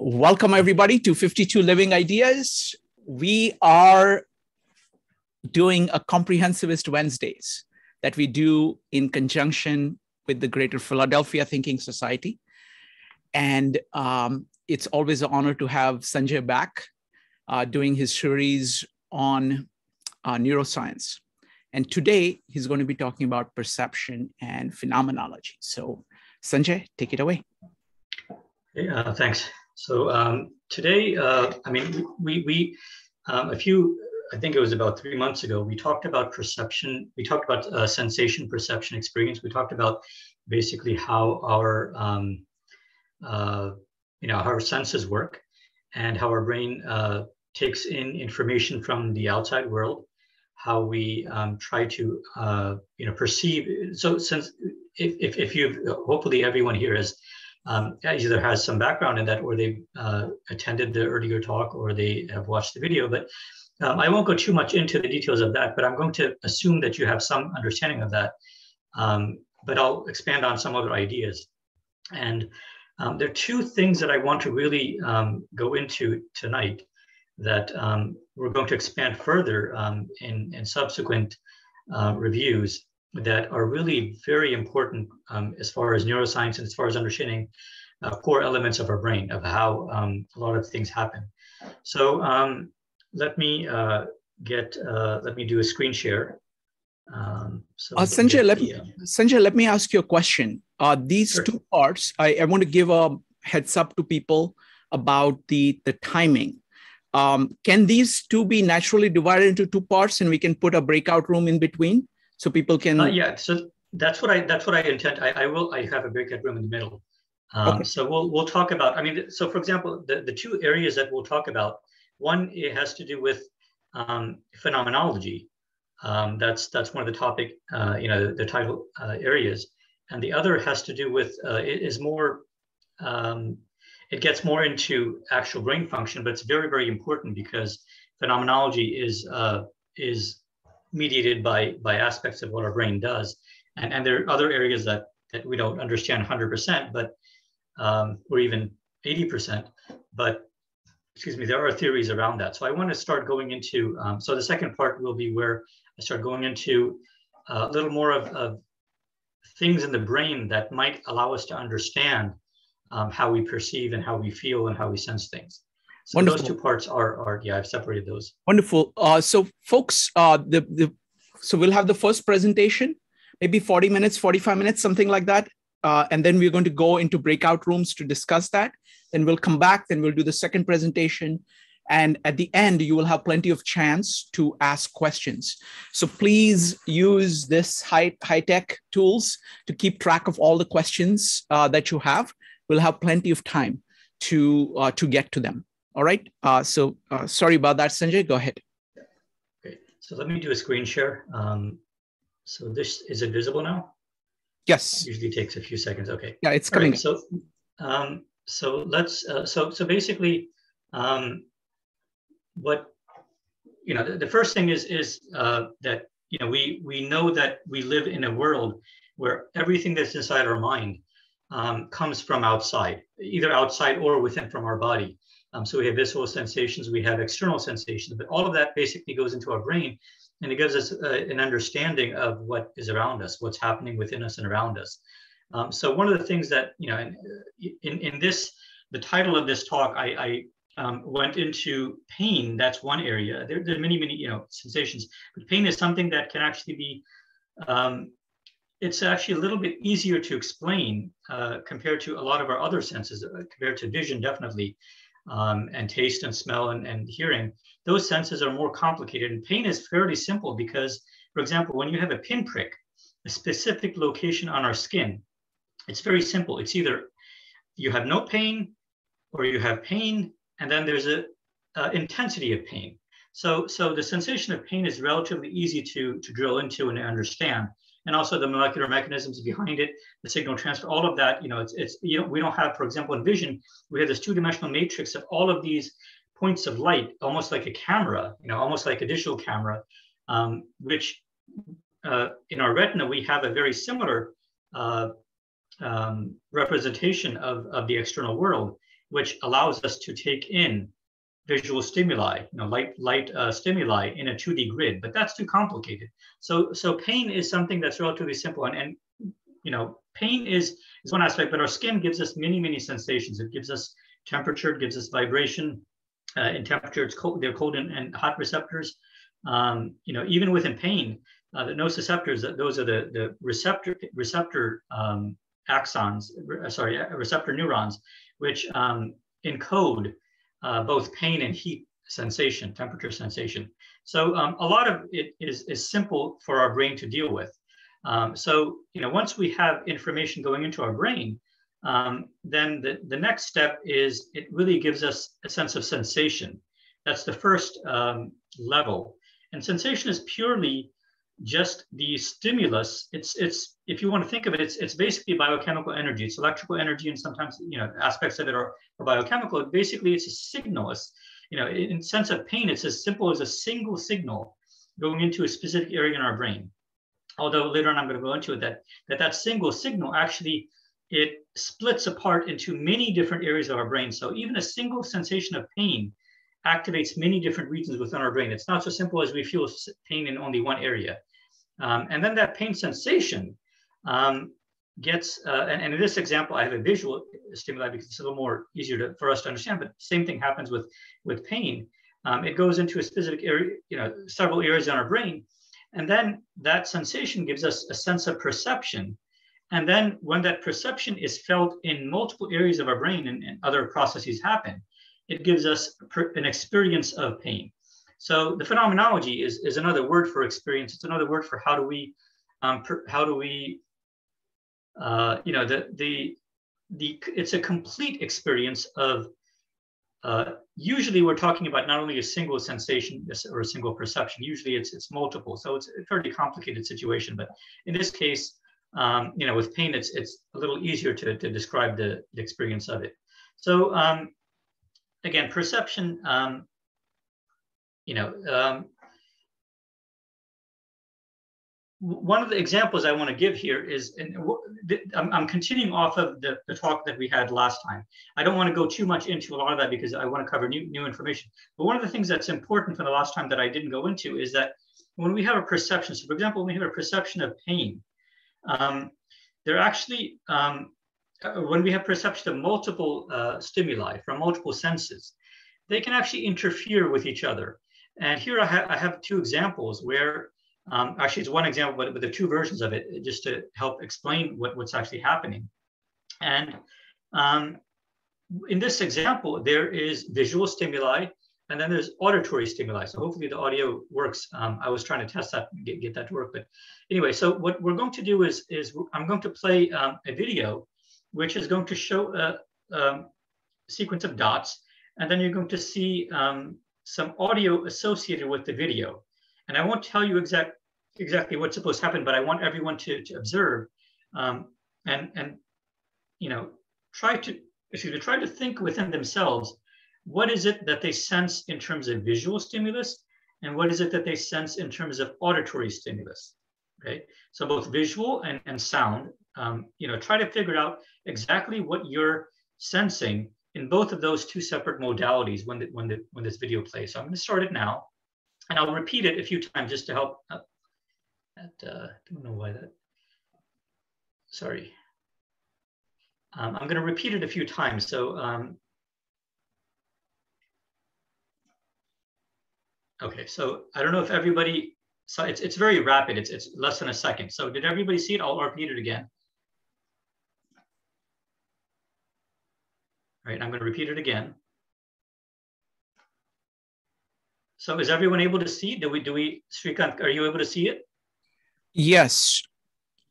Welcome, everybody, to 52 Living Ideas. We are doing a Comprehensivist Wednesdays that we do in conjunction with the Greater Philadelphia Thinking Society. And it's always an honor to have Sanjay back doing his series on neuroscience. And today, he's going to be talking about perception and phenomenology. So, Sanjay, take it away. Yeah, thanks. So today, I think it was about 3 months ago, we talked about perception. We talked about sensation, perception, experience. We talked about basically how our senses work and how our brain takes in information from the outside world, how we try to perceive. So since if you've, hopefully everyone here has either has some background in that, or they've attended the earlier talk, or they have watched the video. But I won't go too much into the details of that, but I'm going to assume that you have some understanding of that. But I'll expand on some other ideas. And there are two things that I want to really go into tonight that we're going to expand further in subsequent reviews, that are really very important as far as neuroscience and as far as understanding core elements of our brain, of how a lot of things happen. So let me do a screen share. Sanjay, let me ask you a question. These Sure. Two parts, I want to give a heads up to people about the timing. Can these two be naturally divided into two parts, and we can put a breakout room in between? So people can. Yeah, so that's what I intend. I have a breakout room in the middle. Okay. So we'll talk about. So for example, the two areas that we'll talk about. One, it has to do with phenomenology. That's one of the topic, the title areas, and the other has to do with is more. It gets more into actual brain function, but it's very, very important because phenomenology is mediated by aspects of what our brain does, and there are other areas that we don't understand 100%, but or even 80%. But excuse me, there are theories around that. So I want to start going into. So the second part will be where I start going into a little more of things in the brain that might allow us to understand how we perceive and how we feel and how we sense things. So Wonderful. Those two parts are I've separated those. Wonderful. So folks, so we'll have the first presentation, maybe 40 minutes, 45 minutes, something like that. And then we're going to go into breakout rooms to discuss that. Then we'll come back, then we'll do the second presentation. And at the end, you will have plenty of chance to ask questions. So please use this high-tech tools to keep track of all the questions that you have. We'll have plenty of time to get to them. All right. So sorry about that, Sanjay. Go ahead. Okay. So let me do a screen share. So this, is it visible now? Yes. Usually takes a few seconds. Okay. Yeah, it's coming. Right, so let's so basically, what the first thing is that we know that we live in a world where everything that's inside our mind comes from outside, either outside or within from our body. So we have visceral sensations, we have external sensations, but all of that basically goes into our brain, and it gives us an understanding of what is around us, what's happening within us and around us. So one of the things that, in this, the title of this talk, I went into pain. That's one area. There are many, sensations, but pain is something that can actually be, it's actually a little bit easier to explain compared to a lot of our other senses, compared to vision, definitely. And taste and smell and hearing, those senses are more complicated. And pain is fairly simple because, for example, when you have a pinprick, a specific location on our skin, it's very simple. It's either you have no pain or you have pain, and then there's a intensity of pain. So the sensation of pain is relatively easy to drill into and understand. And also the molecular mechanisms behind it, the signal transfer, all of that, we don't have, for example, in vision, we have this two-dimensional matrix of all of these points of light, almost like a camera, almost like a digital camera, which in our retina, we have a very similar representation of the external world. which allows us to take in visual stimuli, light stimuli in a 2D grid, but that's too complicated. So pain is something that's relatively simple, and pain is one aspect, but our skin gives us many sensations. It gives us temperature, it gives us vibration. In temperature, it's cold. They're cold and hot receptors. Even within pain, the nociceptors, those are the receptor axons, receptor neurons, which encode both pain and heat sensation, temperature sensation. So a lot of it is simple for our brain to deal with. Once we have information going into our brain, then the next step is it really gives us a sense of sensation. That's the first level. And sensation is purely just the stimulus. It's if you want to think of it, it's basically biochemical energy. It's electrical energy, and sometimes aspects of it are biochemical. Basically, it's a signal. In sense of pain, it's as simple as a single signal going into a specific area in our brain. Although later on I'm going to go into it, that single signal actually it splits apart into many different areas of our brain. So even a single sensation of pain activates many different regions within our brain. It's not so simple as we feel pain in only one area. And then that pain sensation gets, and in this example, I have a visual stimuli because it's a little more easier for us to understand, but same thing happens with pain. It goes into a specific area, several areas in our brain. And then that sensation gives us a sense of perception. And then when that perception is felt in multiple areas of our brain and other processes happen, it gives us an experience of pain. So the phenomenology is another word for experience. It's another word for how do we it's a complete experience of, usually we're talking about not only a single sensation or a single perception, usually it's multiple. So it's a fairly complicated situation, but in this case, with pain, it's a little easier to describe the experience of it. So again, perception, one of the examples I want to give here is, and I'm continuing off of the talk that we had last time. I don't want to go too much into a lot of that because I want to cover new information. But one of the things that's important from the last time that I didn't go into is that when we have a perception, so for example, when we have a perception of pain, they're actually, when we have perception of multiple stimuli from multiple senses, they can actually interfere with each other. And here I have two examples where, actually it's one example, but there are two versions of it, just to help explain what's actually happening. And in this example, there is visual stimuli, and then there's auditory stimuli. So hopefully the audio works. I was trying to test that, get that to work. But anyway, so what we're going to do is I'm going to play a video, which is going to show a sequence of dots. And then you're going to see some audio associated with the video. And I won't tell you exactly what's supposed to happen, but I want everyone to observe and try to think within themselves, what is it that they sense in terms of visual stimulus, and what is it that they sense in terms of auditory stimulus? Okay, so both visual and sound. Try to figure out exactly what you're sensing in both of those two separate modalities when this video plays. So I'm going to start it now, and I'll repeat it a few times just to help. I don't know why that. Sorry. I'm going to repeat it a few times. So. Okay, so I don't know if everybody, so it's very rapid. It's less than a second. So did everybody see it? I'll repeat it again. All right, I'm going to repeat it again. So is everyone able to see? Do we, Srikant, are you able to see it? Yes,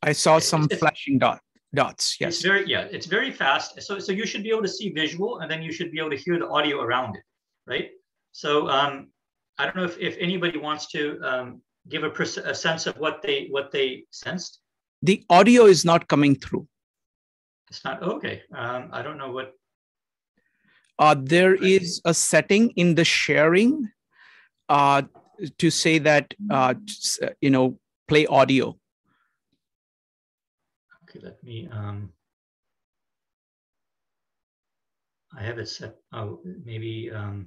I saw some flashing dots. Yes. It's very fast. So you should be able to see visual, and then you should be able to hear the audio around it, right? So I don't know if anybody wants to give a sense of what they sensed. The audio is not coming through. It's not, okay. I don't know what. There is a setting in the sharing to say that, play audio. Okay, let me. I have it set. Oh, maybe. I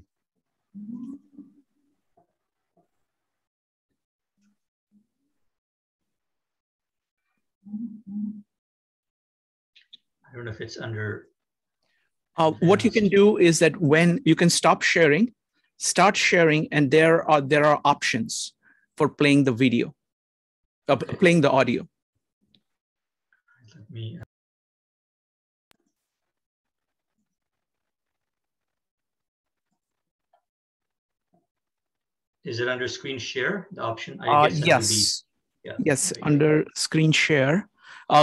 don't know if it's under. What you can do is that when you can stop sharing, start sharing, and there are options for playing the video, Okay. playing the audio. Let me. Is it under screen share? The option? I guess that would be. Yeah. Yes, okay. Under screen share,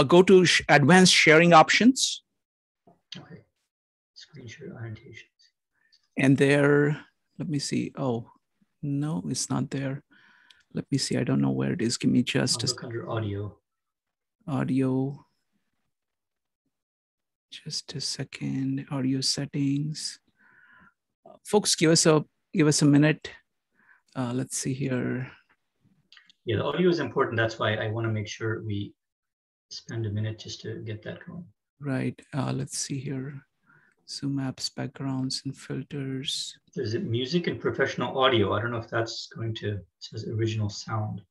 go to advanced sharing options. Okay. Screen share orientations. And there, let me see. Oh, no, it's not there. Let me see. I don't know where it is. Give me just I'll look under audio. Audio. Just a second. Audio settings. Folks, give us a minute. Let's see here. Yeah, the audio is important. That's why I want to make sure we spend a minute just to get that going. Right. Let's see here. Zoom apps, backgrounds, and filters. There's music and professional audio. I don't know if that's going to, it says original sound.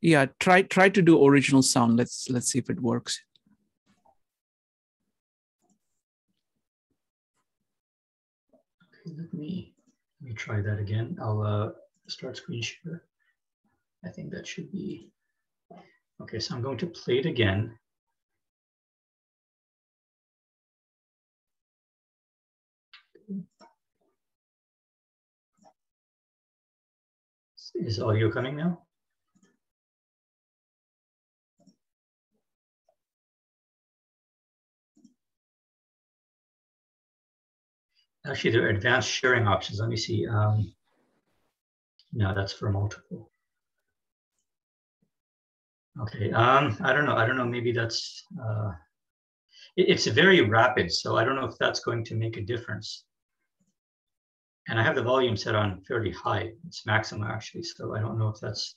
Yeah, try to do original sound. Let's see if it works. Okay, let me try that again. I'll start screen share. I think that should be okay. So I'm going to play it again. Is audio coming now? Actually, there are advanced sharing options. Let me see. No, that's for multiple. Okay. I don't know. Maybe that's. It's very rapid, so I don't know if that's going to make a difference. And I have the volume set on fairly high. It's maximum actually, so I don't know if that's.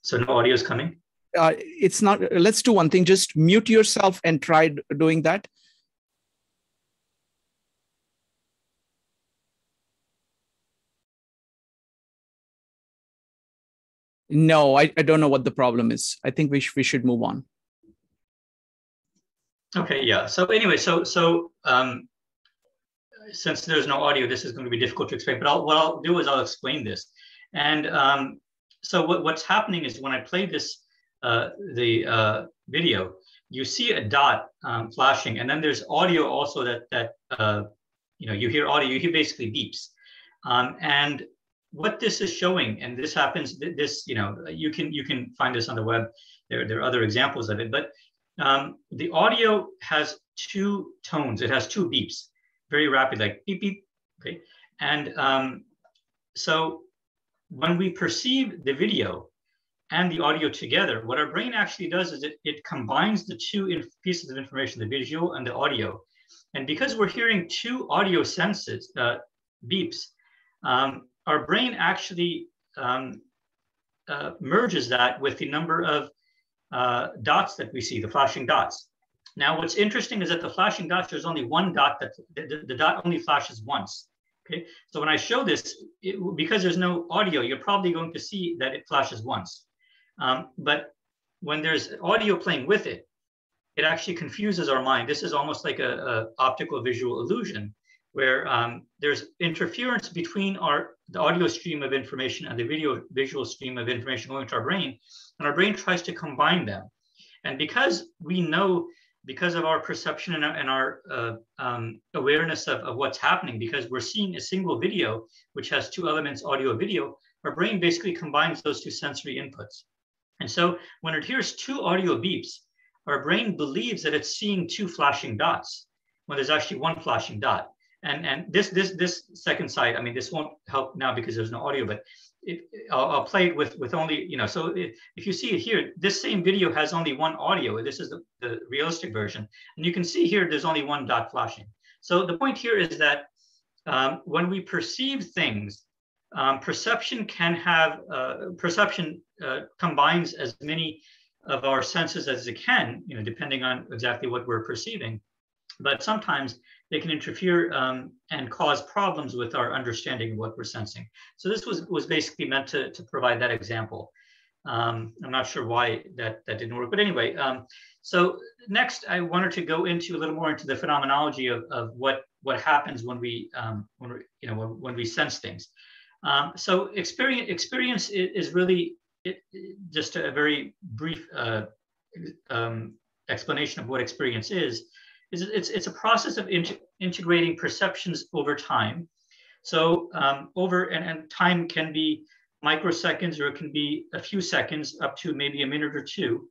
So no audio is coming? It's not. Let's do one thing. Just mute yourself and try doing that. No, I don't know what the problem is. I think we should move on. Okay, yeah. So anyway, since there's no audio, this is going to be difficult to explain. But what I'll do is I'll explain this. And so what's happening is when I play this the video, you see a dot flashing, and then there's audio also that you hear audio. You hear basically beeps, and what this is showing, and this happens. This you can find this on the web. There are other examples of it, but the audio has two tones. It has two beeps, very rapid, like beep beep. Okay, and so when we perceive the video and the audio together, what our brain actually does is it combines the two pieces of information, the visual and the audio. And because we're hearing two audio senses, beeps, our brain actually merges that with the number of dots that we see, the flashing dots. Now, what's interesting is that the flashing dots, there's only one dot that the dot only flashes once. Okay, so when I show this, because there's no audio, you're probably going to see that it flashes once. But when there's audio playing with it, it actually confuses our mind. This is almost like a optical visual illusion, where there's interference between the audio stream of information and the visual stream of information going to our brain, and our brain tries to combine them. And because we know, because of our perception and our awareness of what's happening, because we're seeing a single video, which has two elements, audio and video, our brain basically combines those two sensory inputs. And so when it hears two audio beeps, our brain believes that it's seeing two flashing dots when there's actually one flashing dot. And this second side, I mean, this won't help now because there's no audio, but I'll play it with only, so if you see it here, this same video has only one audio. This is the realistic version. And you can see here, there's only one dot flashing. So the point here is that when we perceive things, perception combines as many of our senses as it can, depending on exactly what we're perceiving. But sometimes they can interfere and cause problems with our understanding of what we're sensing. So this was basically meant to provide that example. I'm not sure why that didn't work, but anyway. So next, I wanted to go into a little more into the phenomenology of what happens when we sense things. So experience is really just a very brief explanation of what experience is. It's a process of integrating perceptions over time. So and time can be microseconds, or it can be a few seconds, up to maybe a minute or two,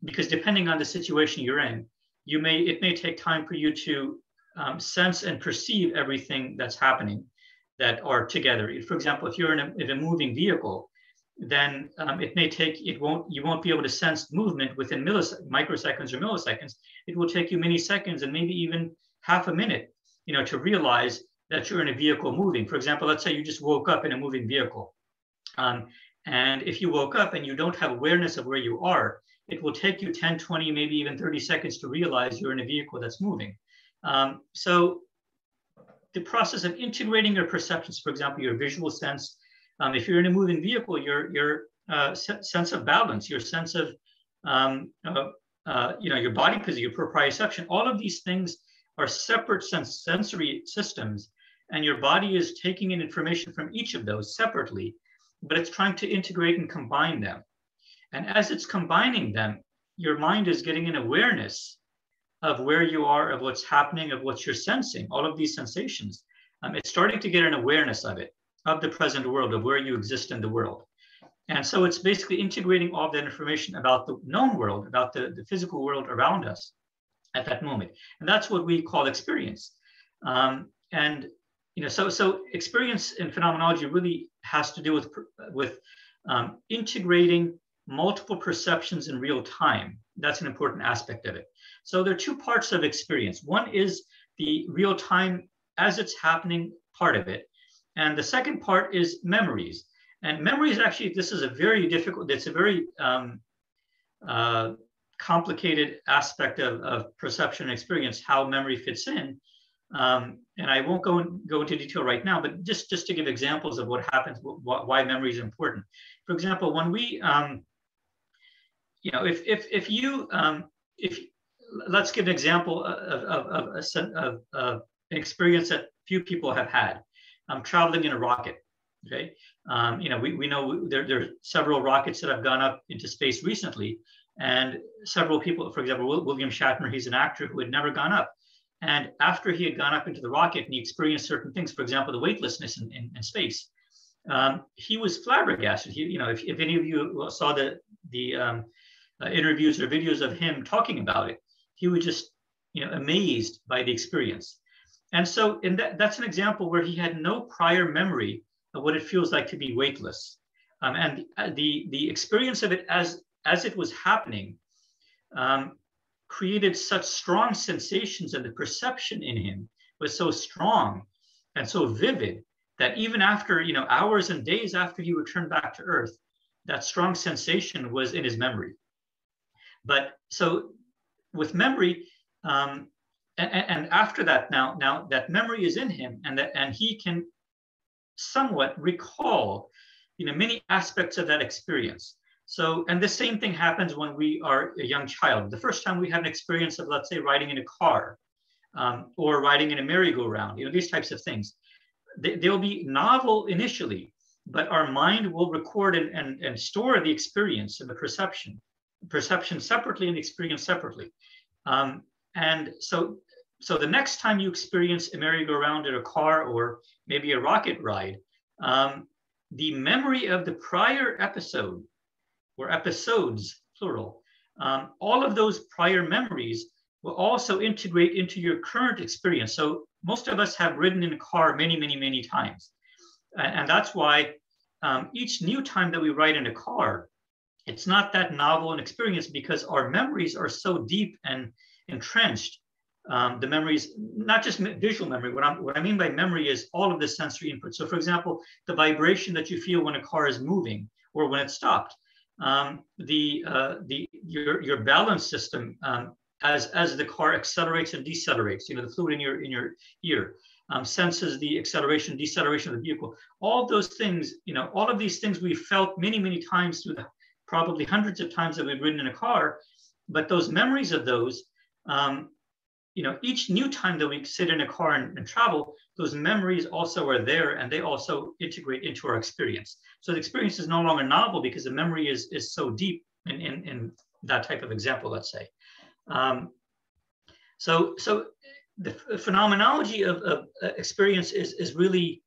because depending on the situation you're in, it may take time for you to sense and perceive everything that's happening that are together. For example, if you're in a moving vehicle, then you won't be able to sense movement within microseconds or milliseconds. It will take you many seconds and maybe even half a minute, to realize that you're in a vehicle moving. For example, let's say you just woke up in a moving vehicle. And if you woke up and you don't have awareness of where you are, it will take you 10, 20, maybe even 30 seconds to realize you're in a vehicle that's moving. So the process of integrating your perceptions, for example, your visual sense, if you're in a moving vehicle, your sense of balance, your sense of, your body position, your proprioception, all of these things are separate sensory systems, and your body is taking in information from each of those separately, but it's trying to integrate and combine them. And as it's combining them, your mind is getting an awareness of where you are, of what's happening, of what you're sensing, all of these sensations. It's starting to get an awareness of it, of the present world, of where you exist in the world. And so it's basically integrating all that information about the known world, about the physical world around us at that moment. And that's what we call experience. So experience in phenomenology really has to do with integrating multiple perceptions in real time. That's an important aspect of it. So there are two parts of experience. One is the real time as it's happening part of it. And the second part is memories. And memories, actually, it's a very complicated aspect of perception and experience, how memory fits in. And I won't go into detail right now, but just to give examples of what happens, why memory is important. For example, when we, let's give an example of an experience that few people have had. Traveling in a rocket. Okay, we know there are several rockets that have gone up into space recently, and several people, for example, William Shatner, he's an actor who had never gone up. And after he had gone up into the rocket and he experienced certain things, for example, the weightlessness in space, he was flabbergasted. If any of you saw the interviews or videos of him talking about it, he was just amazed by the experience. And so that's an example where he had no prior memory of what it feels like to be weightless. And the experience of it as it was happening created such strong sensations, and the perception in him was so strong and so vivid that even after, hours and days after he returned back to Earth, that strong sensation was in his memory. But so with memory, and after that, now that memory is in him, and he can somewhat recall, many aspects of that experience. So, and the same thing happens when we are a young child. The first time we have an experience of, let's say, riding in a car, or riding in a merry-go-round, these types of things, they'll be novel initially, but our mind will record and store the experience and the perception separately and the experience separately. And so the next time you experience a merry-go-round in a car or maybe a rocket ride, the memory of the prior episode, or episodes, plural, all of those prior memories will also integrate into your current experience. So most of us have ridden in a car many, many, many times. And that's why each new time that we ride in a car, it's not that novel an experience, because our memories are so deep and entrenched. The memories, not just visual memory. What I mean by memory is all of the sensory input. So, for example, the vibration that you feel when a car is moving or when it's stopped, your balance system as the car accelerates and decelerates, the fluid in your ear senses the acceleration, deceleration of the vehicle. All of those things, all of these things we felt many, many times through probably hundreds of times that we've ridden in a car, but those memories of those, each new time that we sit in a car and travel, those memories also are there, and they also integrate into our experience. So the experience is no longer novel because the memory is so deep in that type of example, let's say. So the phenomenology of experience is really,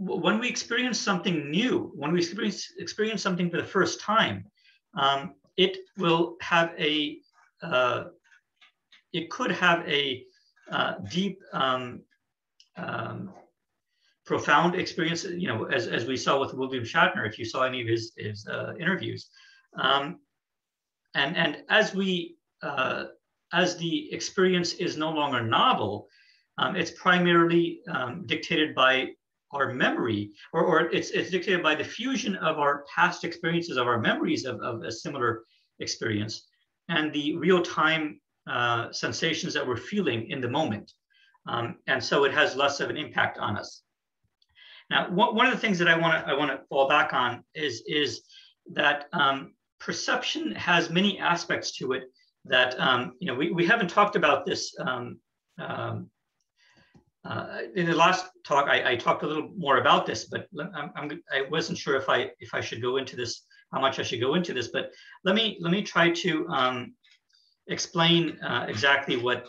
when we experience something new, when we experience something for the first time, it will have it could have a deep, profound experience, as we saw with William Shatner, if you saw any of his interviews. And as the experience is no longer novel, it's primarily dictated by our memory, or it's dictated by the fusion of our past experiences, of our memories of a similar experience, and the real-time sensations that we're feeling in the moment. And so it has less of an impact on us. Now, one of the things that I want to fall back on is that perception has many aspects to it that we haven't talked about this. In the last talk, I talked a little more about this, but I wasn't sure if I should go into this, how much I should go into this. But let me try to explain exactly what.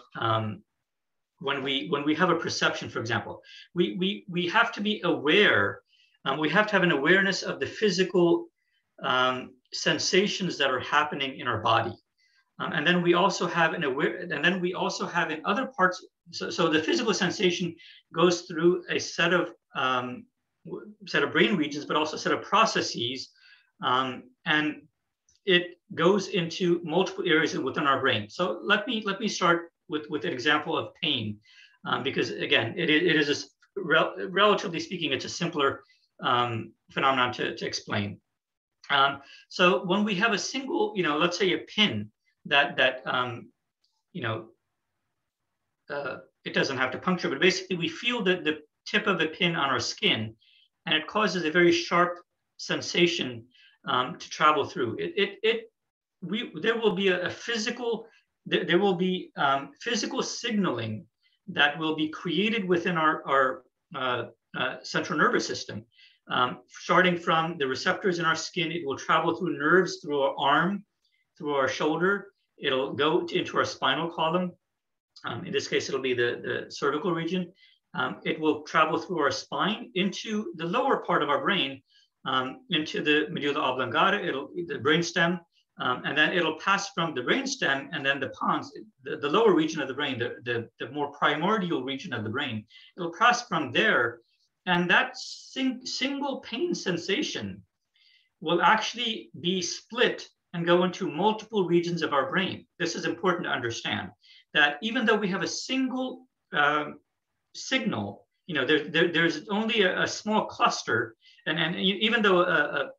When we have a perception, for example, we have to be aware. We have to have an awareness of the physical sensations that are happening in our body, and then we also have in other parts. So the physical sensation goes through a set of brain regions, but also a set of processes, and it goes into multiple areas within our brain. So let me start with an example of pain, because again, it is relatively speaking, it's a simpler phenomenon to explain. So when we have a single, let's say a pin that it doesn't have to puncture, but basically we feel the tip of a pin on our skin, and it causes a very sharp sensation to travel through. There will be a physical. There will be physical signaling that will be created within our central nervous system. Starting from the receptors in our skin, it will travel through nerves, through our arm, through our shoulder. It'll go into our spinal column. In this case, it'll be the cervical region. It will travel through our spine into the lower part of our brain, into the medulla oblongata, the brainstem. And then it'll pass from the brainstem and then the pons, the lower region of the brain, the more primordial region of the brain. It'll pass from there, and that single pain sensation will actually be split and go into multiple regions of our brain. This is important to understand, that even though we have a single signal, there's only a small cluster, and even though a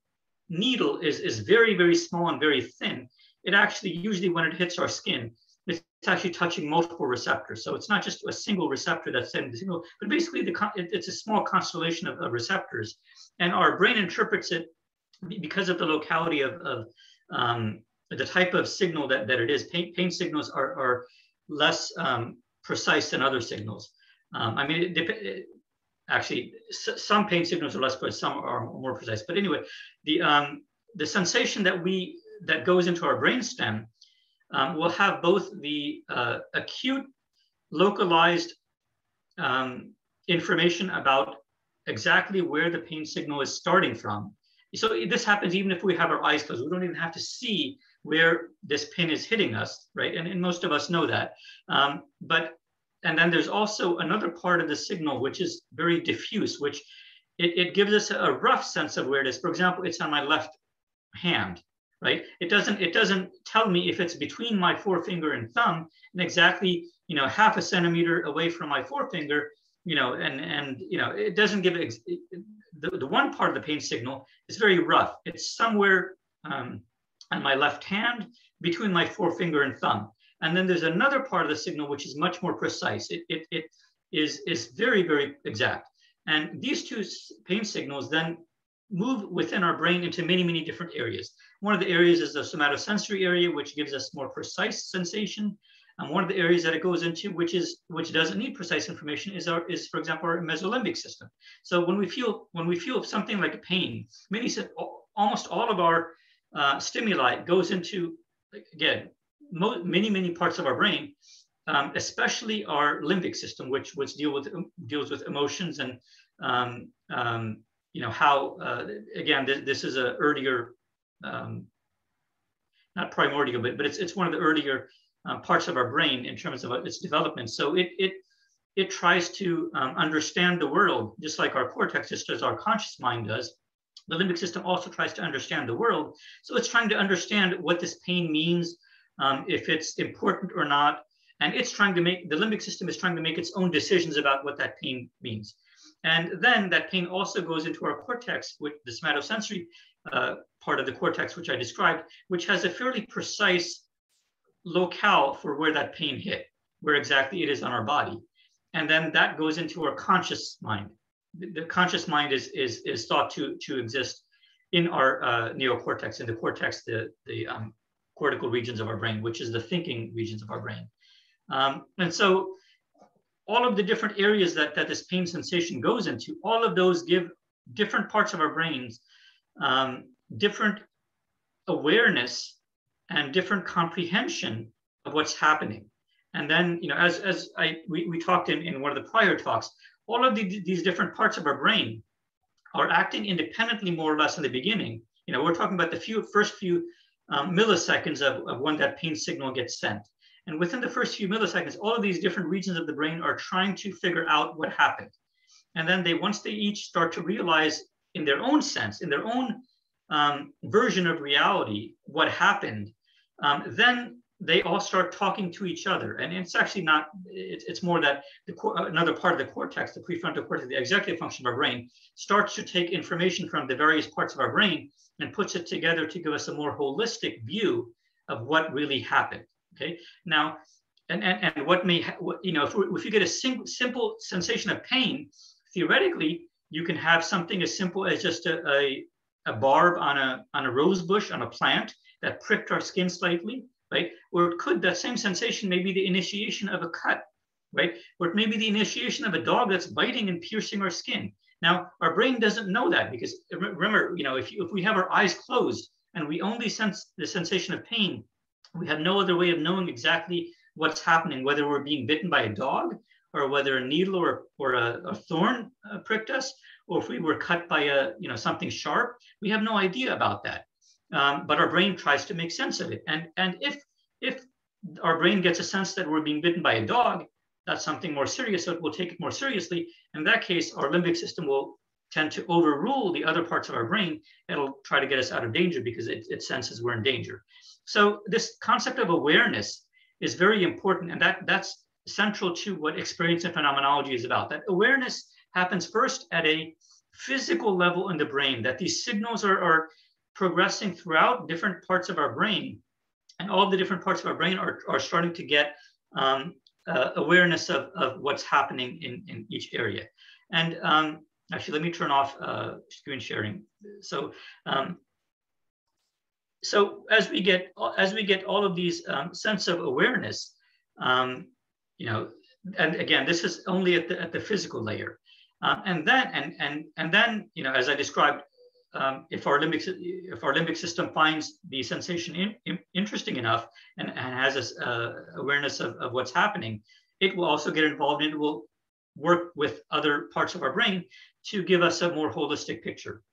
needle is very, very small and very thin, it actually usually when it hits our skin, it's actually touching multiple receptors. So it's not just a single receptor that's sending the signal, but basically it's a small constellation of receptors. And our brain interprets it because of the locality of the type of signal that it is. Pain signals are less precise than other signals. Actually, some pain signals are less precise, some are more precise. But anyway, the sensation that goes into our brainstem will have both the acute, localized information about exactly where the pain signal is starting from. So this happens even if we have our eyes closed. We don't even have to see where this pin is hitting us, right? And most of us know that. And then there's also another part of the signal which is very diffuse, which it gives us a rough sense of where it is. For example, it's on my left hand, right? It doesn't tell me if it's between my forefinger and thumb and exactly half a centimeter away from my forefinger. it doesn't give the one part of the pain signal is very rough. It's somewhere on my left hand between my forefinger and thumb. And then there's another part of the signal which is much more precise. It is very, very exact. And these two pain signals then move within our brain into many, many different areas. One of the areas is the somatosensory area, which gives us more precise sensation. And one of the areas that it goes into, which doesn't need precise information, is for example, our mesolimbic system. So when we feel something like a pain, almost all of our stimuli goes into, again, many parts of our brain, especially our limbic system, which deals with emotions and how again this is a earlier, not primordial, but it's one of the earlier parts of our brain in terms of its development. So it tries to understand the world, just like our cortex, just as our conscious mind does. The limbic system also tries to understand the world. So it's trying to understand what this pain means, if it's important or not. And the limbic system is trying to make its own decisions about what that pain means. And then that pain also goes into our cortex, with the somatosensory part of the cortex, which I described, which has a fairly precise locale for where that pain hit, where exactly it is on our body. And then that goes into our conscious mind. The conscious mind is thought to exist in our neocortex, in the cortex, the cortical regions of our brain, which is the thinking regions of our brain. And so all of the different areas that this pain sensation goes into, all of those give different parts of our brains different awareness and different comprehension of what's happening. And then, as we talked in one of the prior talks, all of these different parts of our brain are acting independently, more or less, in the beginning. We're talking about the first few milliseconds of when that pain signal gets sent. And within the first few milliseconds, all of these different regions of the brain are trying to figure out what happened. And then once they each start to realize in their own sense, in their own version of reality, what happened, then they all start talking to each other. And it's actually not, it's more that another part of the cortex, the prefrontal cortex, the executive function of our brain, starts to take information from the various parts of our brain and puts it together to give us a more holistic view of what really happened. Okay. Now, and what may, if you get a simple sensation of pain, theoretically, you can have something as simple as just a barb on a rose bush on a plant that pricked our skin slightly, right? Or that same sensation may be the initiation of a cut, right? Or it may be the initiation of a dog that's biting and piercing our skin. Now, our brain doesn't know that, because remember, if we have our eyes closed and we only sense the sensation of pain, we have no other way of knowing exactly what's happening, whether we're being bitten by a dog, or whether a needle or a thorn pricked us, or if we were cut by something sharp. We have no idea about that. But our brain tries to make sense of it. And if our brain gets a sense that we're being bitten by a dog, that's something more serious, so we'll take it more seriously. In that case, our limbic system will tend to overrule the other parts of our brain. It'll try to get us out of danger because it senses we're in danger. So this concept of awareness is very important, and that's central to what experience and phenomenology is about. That awareness happens first at a physical level in the brain, that these signals are progressing throughout different parts of our brain, and all of the different parts of our brain are starting to get awareness of what's happening in each area. And actually, let me turn off screen sharing. So as we get all of these sense of awareness, and again, this is only at the physical layer, and then as I described, if our limbic system finds the sensation interesting enough and has this awareness of what's happening, it will also get involved, and it will work with other parts of our brain to give us a more holistic picture.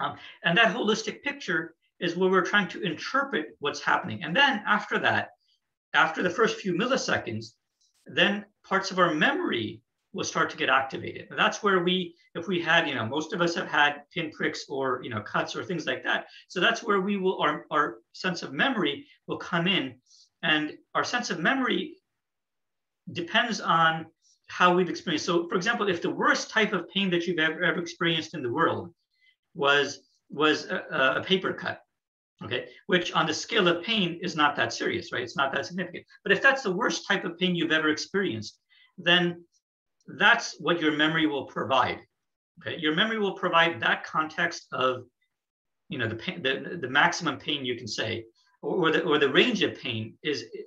And that holistic picture is where we're trying to interpret what's happening. And then after that, after the first few milliseconds, then parts of our memory will start to get activated. And that's where if we had, most of us have had pinpricks or, cuts or things like that. So that's where our sense of memory will come in. And our sense of memory depends on how we've experienced. So for example, if the worst type of pain that you've ever experienced in the world was a paper cut, okay, which on the scale of pain is not that serious, right? It's not that significant. But if that's the worst type of pain you've ever experienced, then that's what your memory will provide. Okay, your memory will provide that context of, you know, the pain, the maximum pain you can say, or the range of pain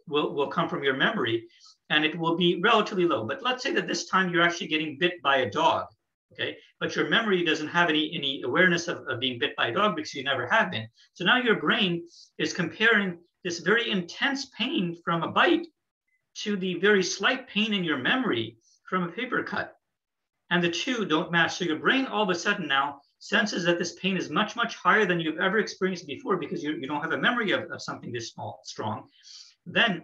will come from your memory, and it will be relatively low. But let's say that this time you're actually getting bit by a dog, okay? But your memory doesn't have any awareness of being bit by a dog because you never have been. So now your brain is comparing this very intense pain from a bite to the very slight pain in your memory from a paper cut. And the two don't match. So your brain all of a sudden now senses that this pain is much, much higher than you've ever experienced before because you don't have a memory of something this strong. Then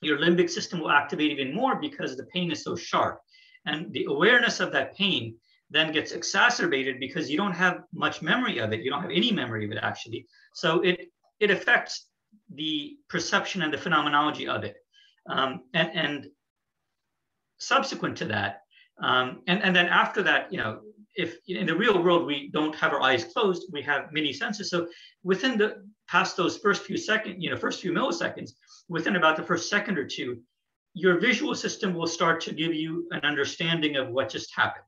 your limbic system will activate even more because the pain is so sharp. And the awareness of that pain then gets exacerbated because you don't have much memory of it. You don't have any memory of it, actually. So it affects the perception and the phenomenology of it. And subsequent to that, and then after that, you know, if in the real world we don't have our eyes closed, we have many senses. So within past those first few seconds, you know, first few milliseconds, within about the first second or two, your visual system will start to give you an understanding of what just happened.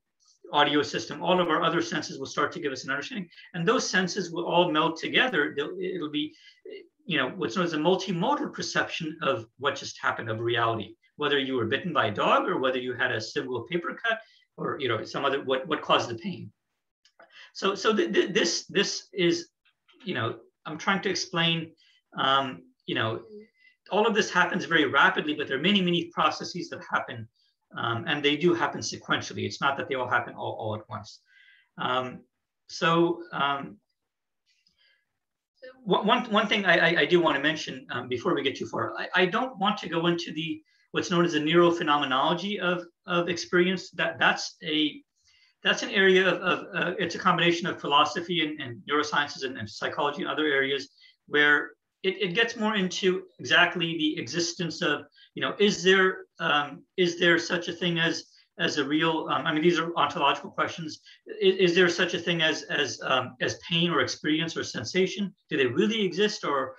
Audio system, all of our other senses will start to give us an understanding, and those senses will all meld together. It'll be, you know, what's known as a multimodal perception of what just happened, of reality, whether you were bitten by a dog or whether you had a simple paper cut or, you know, some other, what caused the pain. So this is, you know, I'm trying to explain, you know, all of this happens very rapidly, but there are many processes that happen, and they do happen sequentially. It's not that they all happen all at once. One thing I do want to mention before we get too far, I don't want to go into what's known as the neurophenomenology of experience. That's an area of it's a combination of philosophy and neurosciences and psychology and other areas where it gets more into exactly the existence of, you know, is there such a thing as a real, I mean, these are ontological questions. Is there such a thing as pain or experience or sensation? Do they really exist, or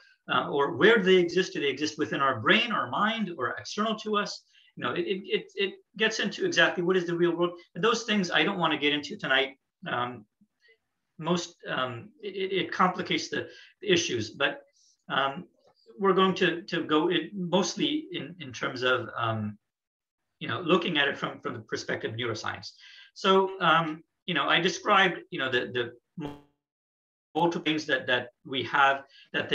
where do they exist? Do they exist within our brain, our mind, or external to us? You know, it gets into exactly what is the real world. And those things I don't want to get into tonight. It complicates the issues, but we're going to go mostly in terms of you know, looking at it from the perspective of neuroscience. So you know, I described, you know, the multiple things that we have, that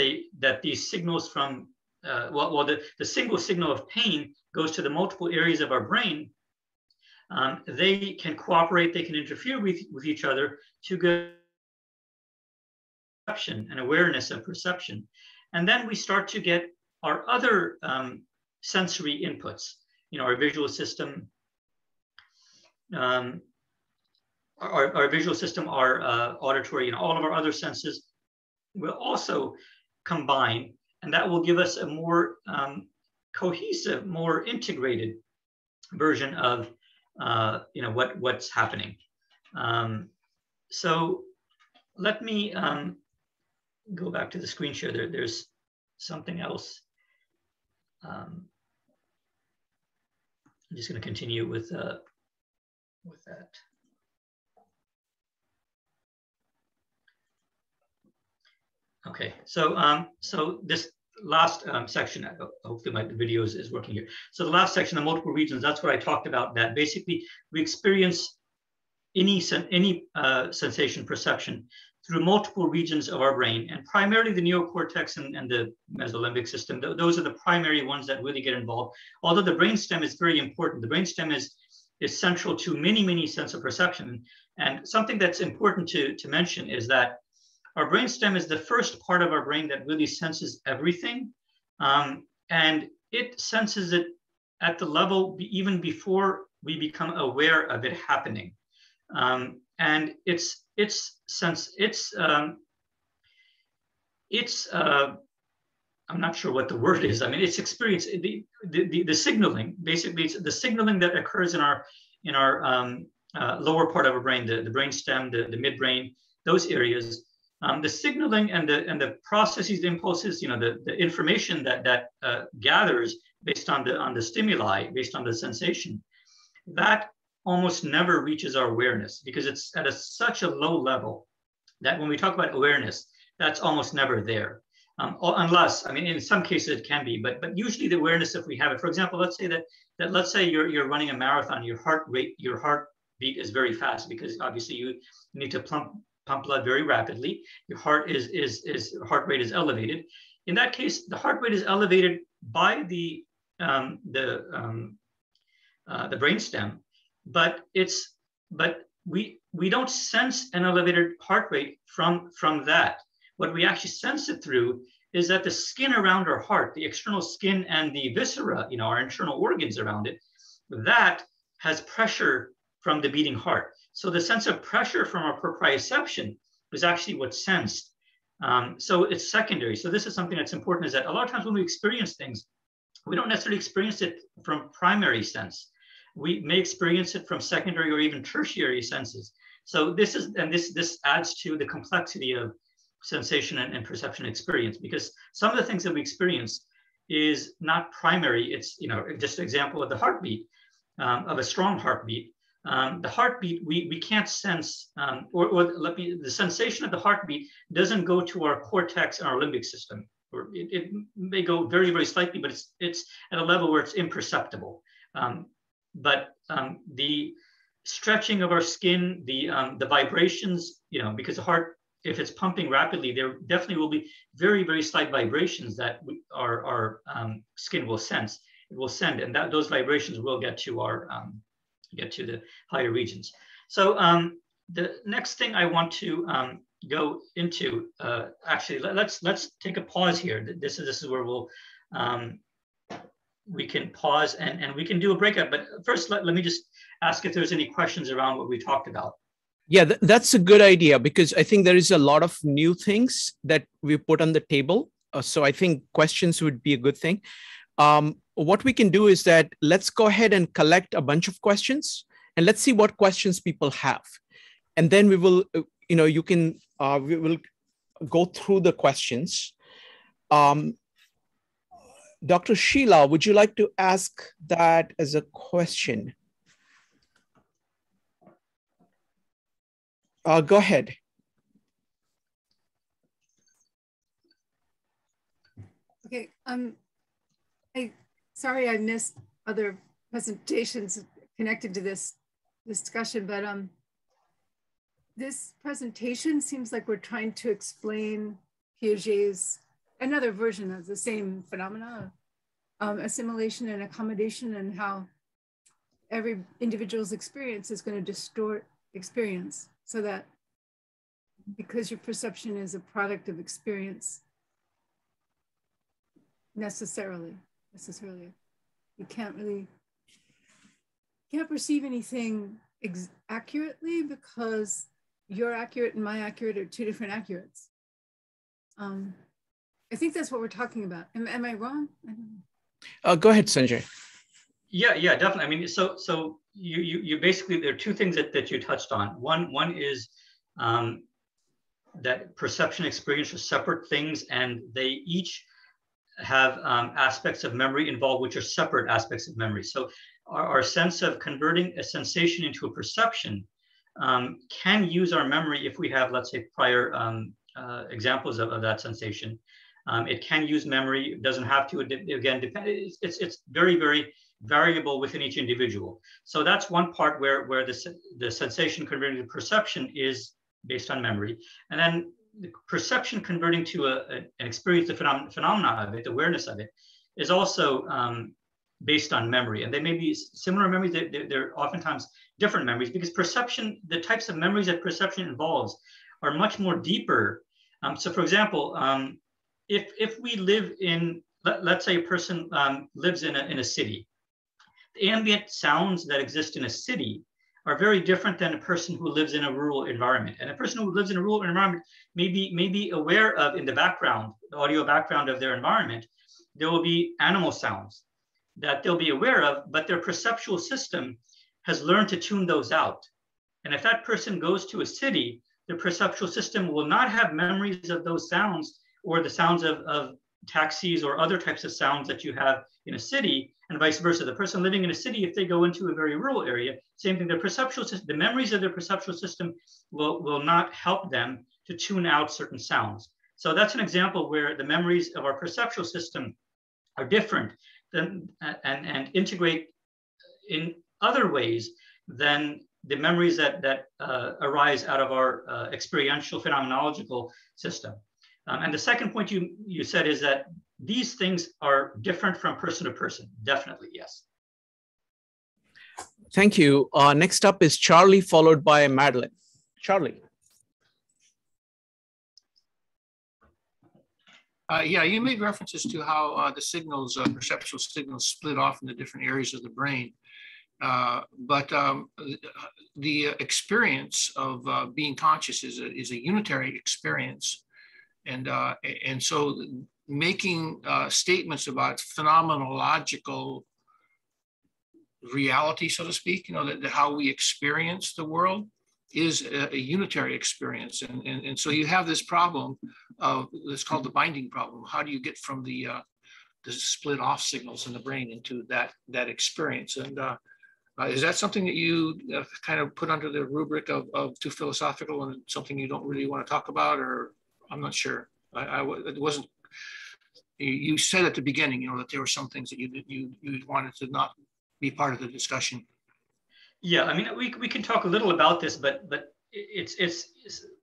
these signals from the single signal of pain goes to the multiple areas of our brain. They can cooperate, they can interfere with each other to get perception and awareness of perception. And then we start to get our other sensory inputs, you know, our visual system, our visual system, our auditory, you know, all of our other senses will also combine, and that will give us a more cohesive, more integrated version of you know, what's happening. So let me go back to the screen share. There's something else. I'm just going to continue with that. Okay, so this last section, hopefully my video is working here. So the last section, the multiple regions, that's what I talked about, that basically we experience any sensation perception through multiple regions of our brain, and primarily the neocortex and the mesolimbic system. Those are the primary ones that really get involved. Although the brainstem is very important. The brainstem is central to many sense of perception. And something that's important to mention is that our brainstem is the first part of our brain that really senses everything. And it senses it at the level even before we become aware of it happening. And I'm not sure what the word is. I mean, it's experience, the signaling, basically it's the signaling that occurs in our in our lower part of our brain, the brainstem, the midbrain, those areas. The signaling and the processes, the impulses, the information that gathers based on the stimuli, based on the sensation, that almost never reaches our awareness because it's at such a low level that when we talk about awareness, that's almost never there. Unless, I mean, in some cases it can be, but usually the awareness, if we have it, for example, let's say that let's say you're running a marathon, your heartbeat is very fast because obviously you need to pump blood very rapidly. Your heart rate is elevated. In that case, the heart rate is elevated by the brainstem, but we don't sense an elevated heart rate from that. What we actually sense it through is that the skin around our heart, the external skin and the viscera, our internal organs around it, that has pressure from the beating heart. So the sense of pressure from our proprioception is actually what's sensed. So it's secondary. So this is something that's important, is that a lot of times when we experience things, we don't necessarily experience it from primary sense. We may experience it from secondary or even tertiary senses. So this adds to the complexity of sensation and perception experience, because some of the things that we experience is not primary. It's, just an example of the heartbeat, of a strong heartbeat. The heartbeat, we can't sense, the sensation of the heartbeat doesn't go to our cortex and our limbic system. Or it may go very, very slightly, but it's at a level where it's imperceptible. But the stretching of our skin, the vibrations, because the heart, if it's pumping rapidly, there definitely will be very, very slight vibrations that our skin will sense. It will send, and those vibrations will get to the higher regions. So the next thing I want to go into, actually, let's take a pause here. This is where we can pause and we can do a breakout. But first, let me just ask if there's any questions around what we talked about. Yeah, that's a good idea, because I think there is a lot of new things that we put on the table. So I think questions would be a good thing. What we can do is that let's go ahead and collect a bunch of questions and let's see what questions people have. And then we will, we will go through the questions. Dr. Sheila, would you like to ask that as a question? Go ahead. Okay. Sorry I missed other presentations connected to this discussion, but this presentation seems like we're trying to explain Piaget's, another version of the same phenomena, assimilation and accommodation, and how every individual's experience is going to distort experience. So that because your perception is a product of experience, necessarily, you can't perceive anything accurately, because your accurate and my accurate are two different accurates. I think that's what we're talking about. Am I wrong? I don't know. Go ahead, Sanjay. Yeah, definitely. I mean, so you basically, there are two things that you touched on. One is that perception experience are separate things, and they each have aspects of memory involved, which are separate aspects of memory. So our sense of converting a sensation into a perception can use our memory if we have, let's say, prior examples of that sensation. It can use memory. It doesn't have to. Again, it's very, very variable within each individual. So that's one part where the sensation converting to perception is based on memory, and then the perception converting to an experience, the phenomena of it, awareness of it, is also based on memory. And they may be similar memories. They're oftentimes different memories, because perception, the types of memories that perception involves, are much more deeper. So, for example, if we live in, let's say a person lives in a city, the ambient sounds that exist in a city are very different than a person who lives in a rural environment. And a person who lives in a rural environment may be aware of, in the background, the audio background of their environment, there will be animal sounds that they'll be aware of, but their perceptual system has learned to tune those out. And if that person goes to a city, the perceptual system will not have memories of those sounds or the sounds of taxis or other types of sounds that you have in a city, and vice versa. The person living in a city, if they go into a very rural area, same thing, the memories of their perceptual system will not help them to tune out certain sounds. So that's an example where the memories of our perceptual system are different than, and integrate in other ways than the memories that arise out of our experiential phenomenological system. And the second point you said is that these things are different from person to person. Definitely, yes. Thank you. Next up is Charlie, followed by Madeline. Charlie. Yeah, you made references to how the signals, perceptual signals, split off into different areas of the brain. But the experience of being conscious is a unitary experience. And so making statements about phenomenological reality, so to speak, that how we experience the world is a unitary experience. And so you have this problem of, it's called the binding problem. How do you get from the split off signals in the brain into that experience? And is that something that you kind of put under the rubric of too philosophical and something you don't really want to talk about? Or I'm not sure. It wasn't. You said at the beginning, that there were some things that you wanted to not be part of the discussion. Yeah, I mean, we can talk a little about this, but it's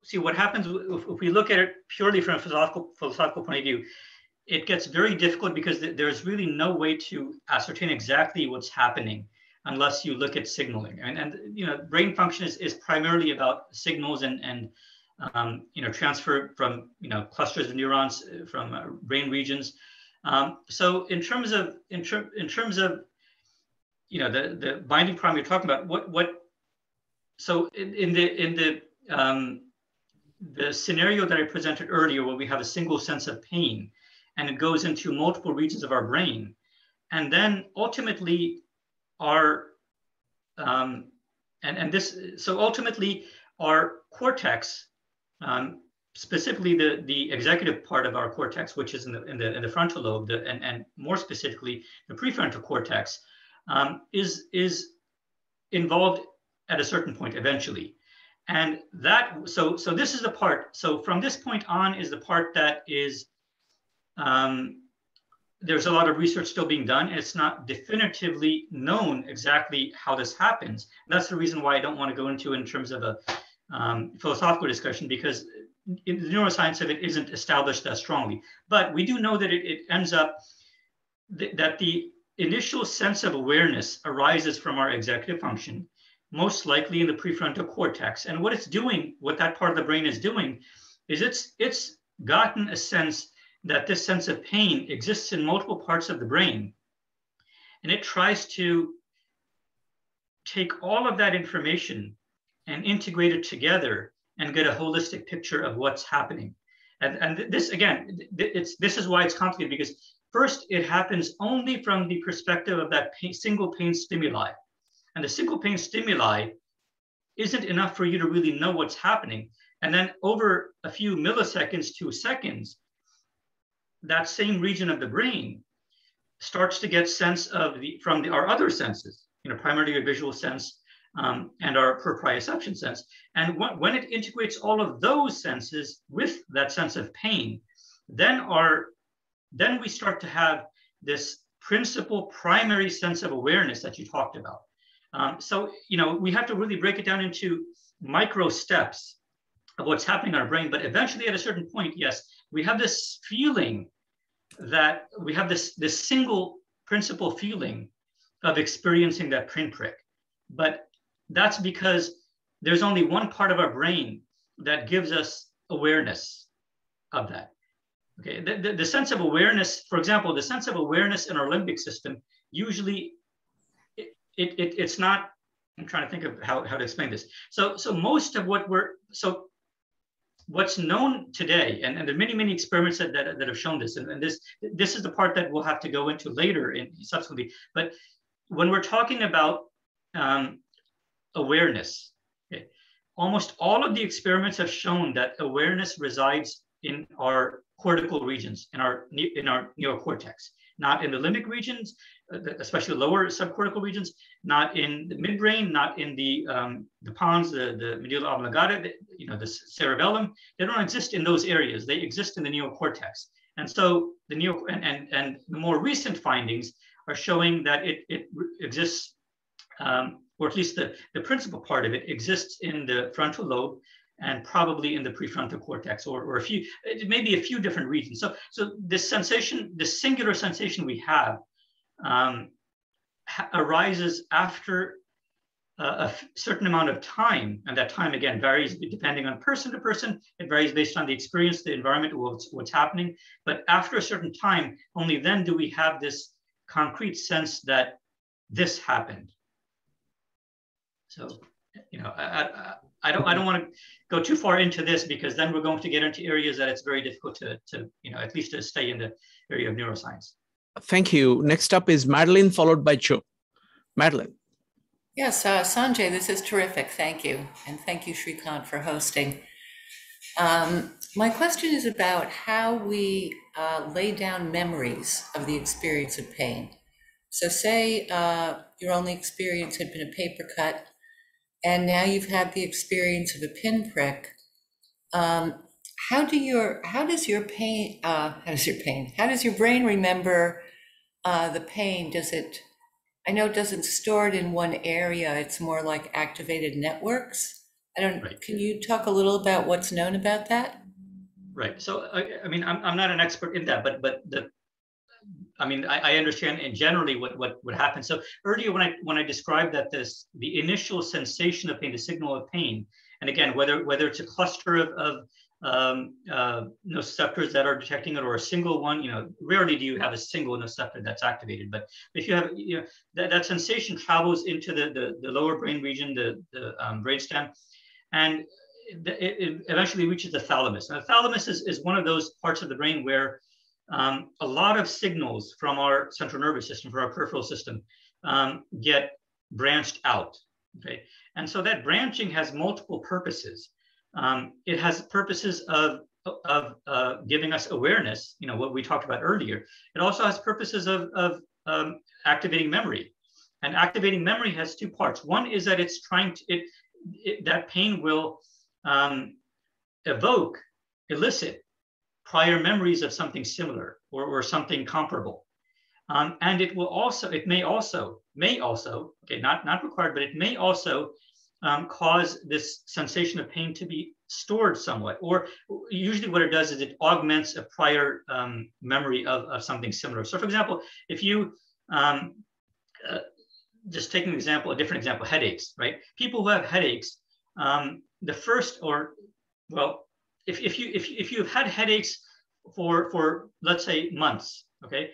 see what happens if we look at it purely from a philosophical point of view. It gets very difficult because there's really no way to ascertain exactly what's happening unless you look at signaling. And brain function is primarily about signals and transfer from clusters of neurons from brain regions. So in terms of the binding problem you're talking about, so in the scenario that I presented earlier, where we have a single sense of pain and it goes into multiple regions of our brain, and then ultimately ultimately our cortex, specifically the executive part of our cortex, which is in the frontal lobe, and more specifically the prefrontal cortex, is involved at a certain point eventually. And so this is the part, so from this point on is the part that is, there's a lot of research still being done, and it's not definitively known exactly how this happens. And that's the reason why I don't want to go into in terms of a philosophical discussion, because the neuroscience of it isn't established that strongly. But we do know that it ends up that the initial sense of awareness arises from our executive function, most likely in the prefrontal cortex. And what it's doing, what that part of the brain is doing, is it's gotten a sense that this sense of pain exists in multiple parts of the brain. And it tries to take all of that information and integrate it together and get a holistic picture of what's happening. And this, again, this is why it's complicated, because first, it happens only from the perspective of that single pain stimuli. And the single pain stimuli isn't enough for you to really know what's happening. And then over a few milliseconds to seconds, that same region of the brain starts to get sense of our other senses, primarily a visual sense and our proprioception sense. And when it integrates all of those senses with that sense of pain, then we start to have this principal primary sense of awareness that you talked about. So we have to really break it down into micro steps of what's happening in our brain. But eventually, at a certain point, yes, we have this feeling that we have this single principal feeling of experiencing that pinprick. But that's because there's only one part of our brain that gives us awareness of that. Okay, the sense of awareness, for example, the sense of awareness in our limbic system, usually it's not, I'm trying to think of how to explain this. So most of what's known today, and there are many experiments that have shown this, and this is the part that we'll have to go into later subsequently. But when we're talking about awareness. Okay. Almost all of the experiments have shown that awareness resides in our cortical regions, in our neocortex, not in the limbic regions, especially lower subcortical regions, not in the midbrain, not in the pons, the medulla oblongata, the cerebellum. They don't exist in those areas. They exist in the neocortex. And so the the more recent findings are showing that it exists, or at least the principal part of it exists in the frontal lobe and probably in the prefrontal cortex, or a few, maybe a few different regions. So this sensation, this singular sensation we have, arises after a certain amount of time, and that time again varies depending on person to person. It varies based on the experience, the environment, what's happening. But after a certain time, only then do we have this concrete sense that this happened. So, I don't want to go too far into this, because then we're going to get into areas that it's very difficult to at least to stay in the area of neuroscience. Thank you. Next up is Madeline, followed by Joe. Madeline. Yes, Sanjay, this is terrific. Thank you. And thank you, Shrikant, for hosting. My question is about how we lay down memories of the experience of pain. So say your only experience had been a paper cut, and now you've had the experience of a pinprick. How does your brain remember the pain? I know it doesn't store it in one area. It's more like activated networks. Right. Can you talk a little about what's known about that? Right. So, I mean, I'm not an expert in that, but I understand in generally what happens. So earlier when I described that the initial sensation of pain, the signal of pain, and again, whether it's a cluster of nociceptors that are detecting it or a single one, rarely do you have a single nociceptor that's activated. But if you have, that sensation travels into the lower brain region, the brainstem, and it eventually reaches the thalamus. Now, the thalamus is one of those parts of the brain where a lot of signals from our central nervous system, from our peripheral system, get branched out. Okay, and so that branching has multiple purposes. It has purposes of giving us awareness, what we talked about earlier. It also has purposes of activating memory, and activating memory has two parts. One is that it's trying to that pain will elicit prior memories of something similar or something comparable. And it may also, okay, not required, but it may also cause this sensation of pain to be stored somewhat. Or usually what it does is it augments a prior memory of something similar. So for example, if you, just taking a different example, headaches, right? People who have headaches, if you've had headaches for let's say months, okay,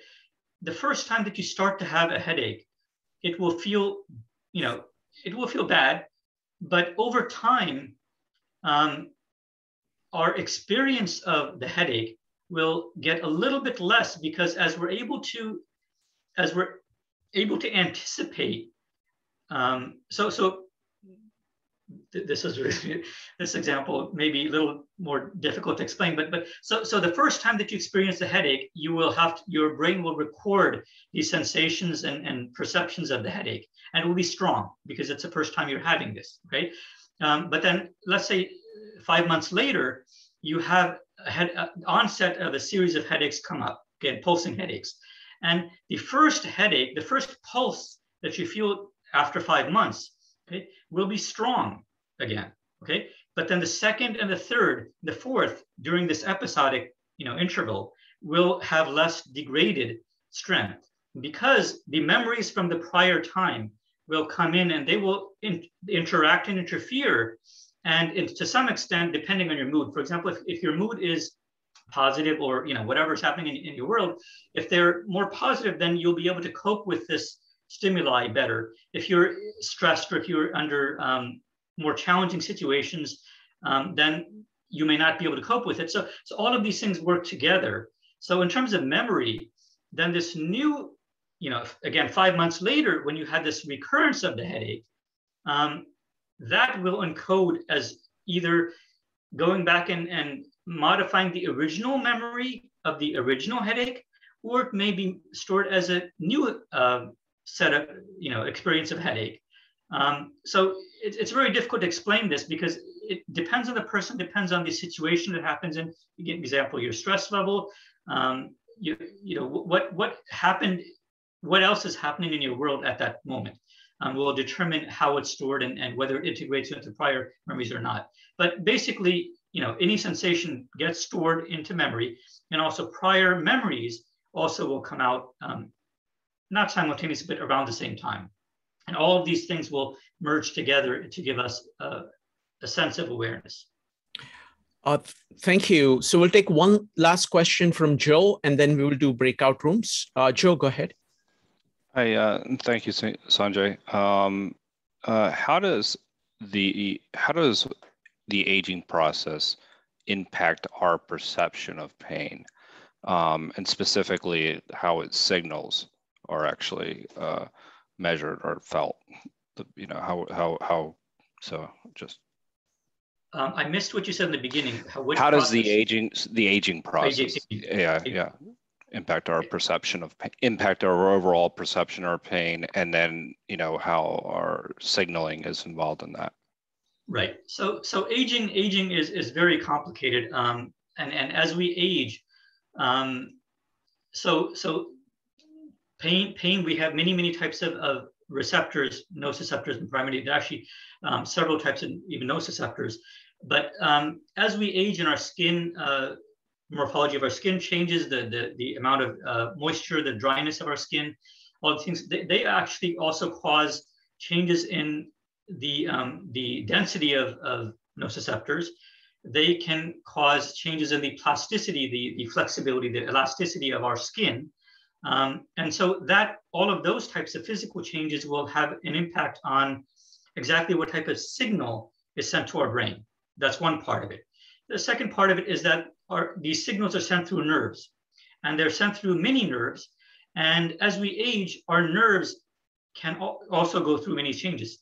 the first time that you start to have a headache, it will feel bad, but over time, our experience of the headache will get a little bit less, because as we're able to anticipate, this example may be a little more difficult to explain, but so the first time that you experience a headache, your brain will record these sensations and perceptions of the headache, and it will be strong because it's the first time you're having this, okay? But then let's say 5 months later, you have an onset of a series of headaches come up, okay, pulsing headaches. And the first headache, the first pulse that you feel after 5 months, okay, will be strong again, okay? But then the second and the third, the fourth, during this episodic, interval, will have less degraded strength, because the memories from the prior time will come in and they will interact and interfere. And to some extent, depending on your mood, for example, if your mood is positive, or whatever's happening in your world, if they're more positive, then you'll be able to cope with this stimuli better. If you're stressed, or if you're under more challenging situations, then you may not be able to cope with it. So all of these things work together. So in terms of memory, then this new, again, 5 months later, when you had this recurrence of the headache, that will encode as either going back and modifying the original memory of the original headache, or it may be stored as a new set of, experience of headache. So it's very difficult to explain this because it depends on the person, depends on the situation that happens in. You get an example, your stress level, what happened, what else is happening in your world at that moment will determine how it's stored and whether it integrates into prior memories or not. But basically, any sensation gets stored into memory, and also prior memories also will come out, not simultaneously, but around the same time. And all of these things will merge together to give us a sense of awareness. Thank you. So we'll take one last question from Joe, and then we will do breakout rooms. Joe, go ahead. Hi, thank you, Sanjay. How does the aging process impact our perception of pain, and specifically how its signals are actually measured or felt? I missed what you said in the beginning. How does the aging process impact our perception of pain, impact our overall perception of pain, and then how our signaling is involved in that? Right. So aging is very complicated, and as we age, so pain, we have many types of receptors, nociceptors and primary, actually several types of even nociceptors. But as we age in our skin, morphology of our skin changes, the amount of moisture, the dryness of our skin, all the things, they actually also cause changes in the density of nociceptors. They can cause changes in the plasticity, the flexibility, the elasticity of our skin. And so that all of those types of physical changes will have an impact on exactly what type of signal is sent to our brain. That's one part of it. The second part of it is that these signals are sent through nerves, and they're sent through many nerves. And as we age, our nerves can also go through many changes.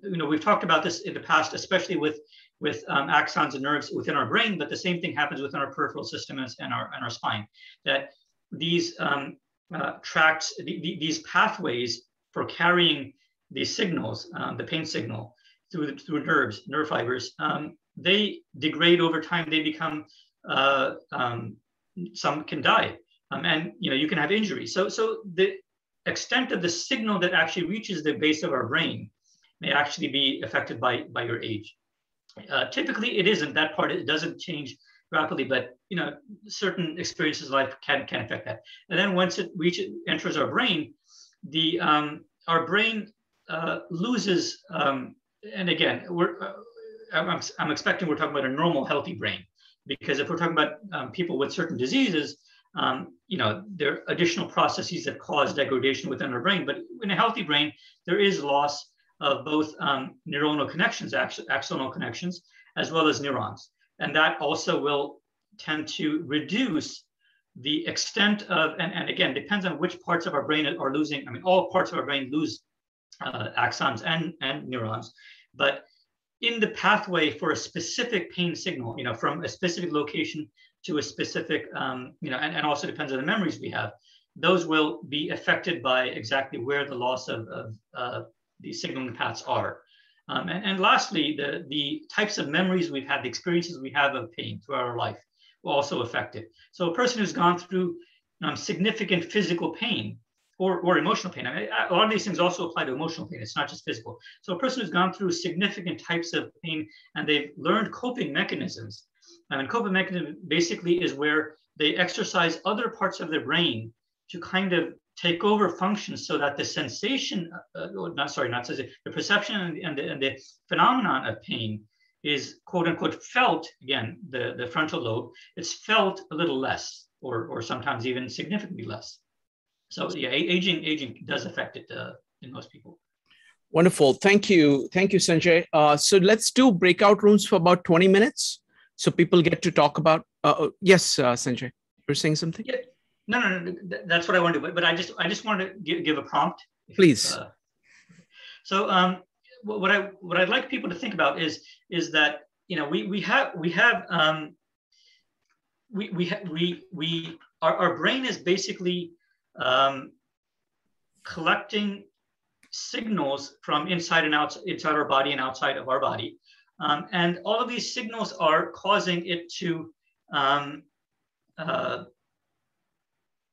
We've talked about this in the past, especially with axons and nerves within our brain, but the same thing happens within our peripheral system and our spine, that these tracts, these pathways for carrying these signals, the pain signal through nerves, nerve fibers, they degrade over time. They become, some can die, and you can have injury. So the extent of the signal that actually reaches the base of our brain may actually be affected by your age. Typically, it isn't that part. It doesn't change rapidly, but certain experiences in life can affect that. And then once it enters our brain, our brain loses. And again, I'm expecting we're talking about a normal, healthy brain, because if we're talking about people with certain diseases, there are additional processes that cause degradation within our brain. But in a healthy brain, there is loss of both neuronal connections, axonal connections, as well as neurons. And that also will tend to reduce the extent of, and again, depends on which parts of our brain are losing. I mean, all parts of our brain lose axons and neurons. But in the pathway for a specific pain signal, from a specific location to a specific, and also depends on the memories we have, those will be affected by exactly where the loss of the signaling paths are. And lastly, the types of memories we've had, the experiences we have of pain throughout our life will also affect it. So a person who's gone through significant physical pain or emotional pain, I mean, a lot of these things also apply to emotional pain. It's not just physical. So a person who's gone through significant types of pain and they've learned coping mechanisms. And coping mechanism basically is where they exercise other parts of their brain to kind of take over functions so that the sensation, the perception and the phenomenon of pain is quote unquote felt, again, the frontal lobe, it's felt a little less or sometimes even significantly less. So yeah, aging does affect it in most people. Wonderful. Thank you. Thank you, Sanjay. So let's do breakout rooms for about 20 minutes so people get to talk about, yes, Sanjay, you're saying something? Yeah. No, that's what I want to do. But I just wanted to give a prompt. Please. So what I'd like people to think about is that, you know, our brain is basically collecting signals from inside and inside our body and outside of our body, and all of these signals are causing it to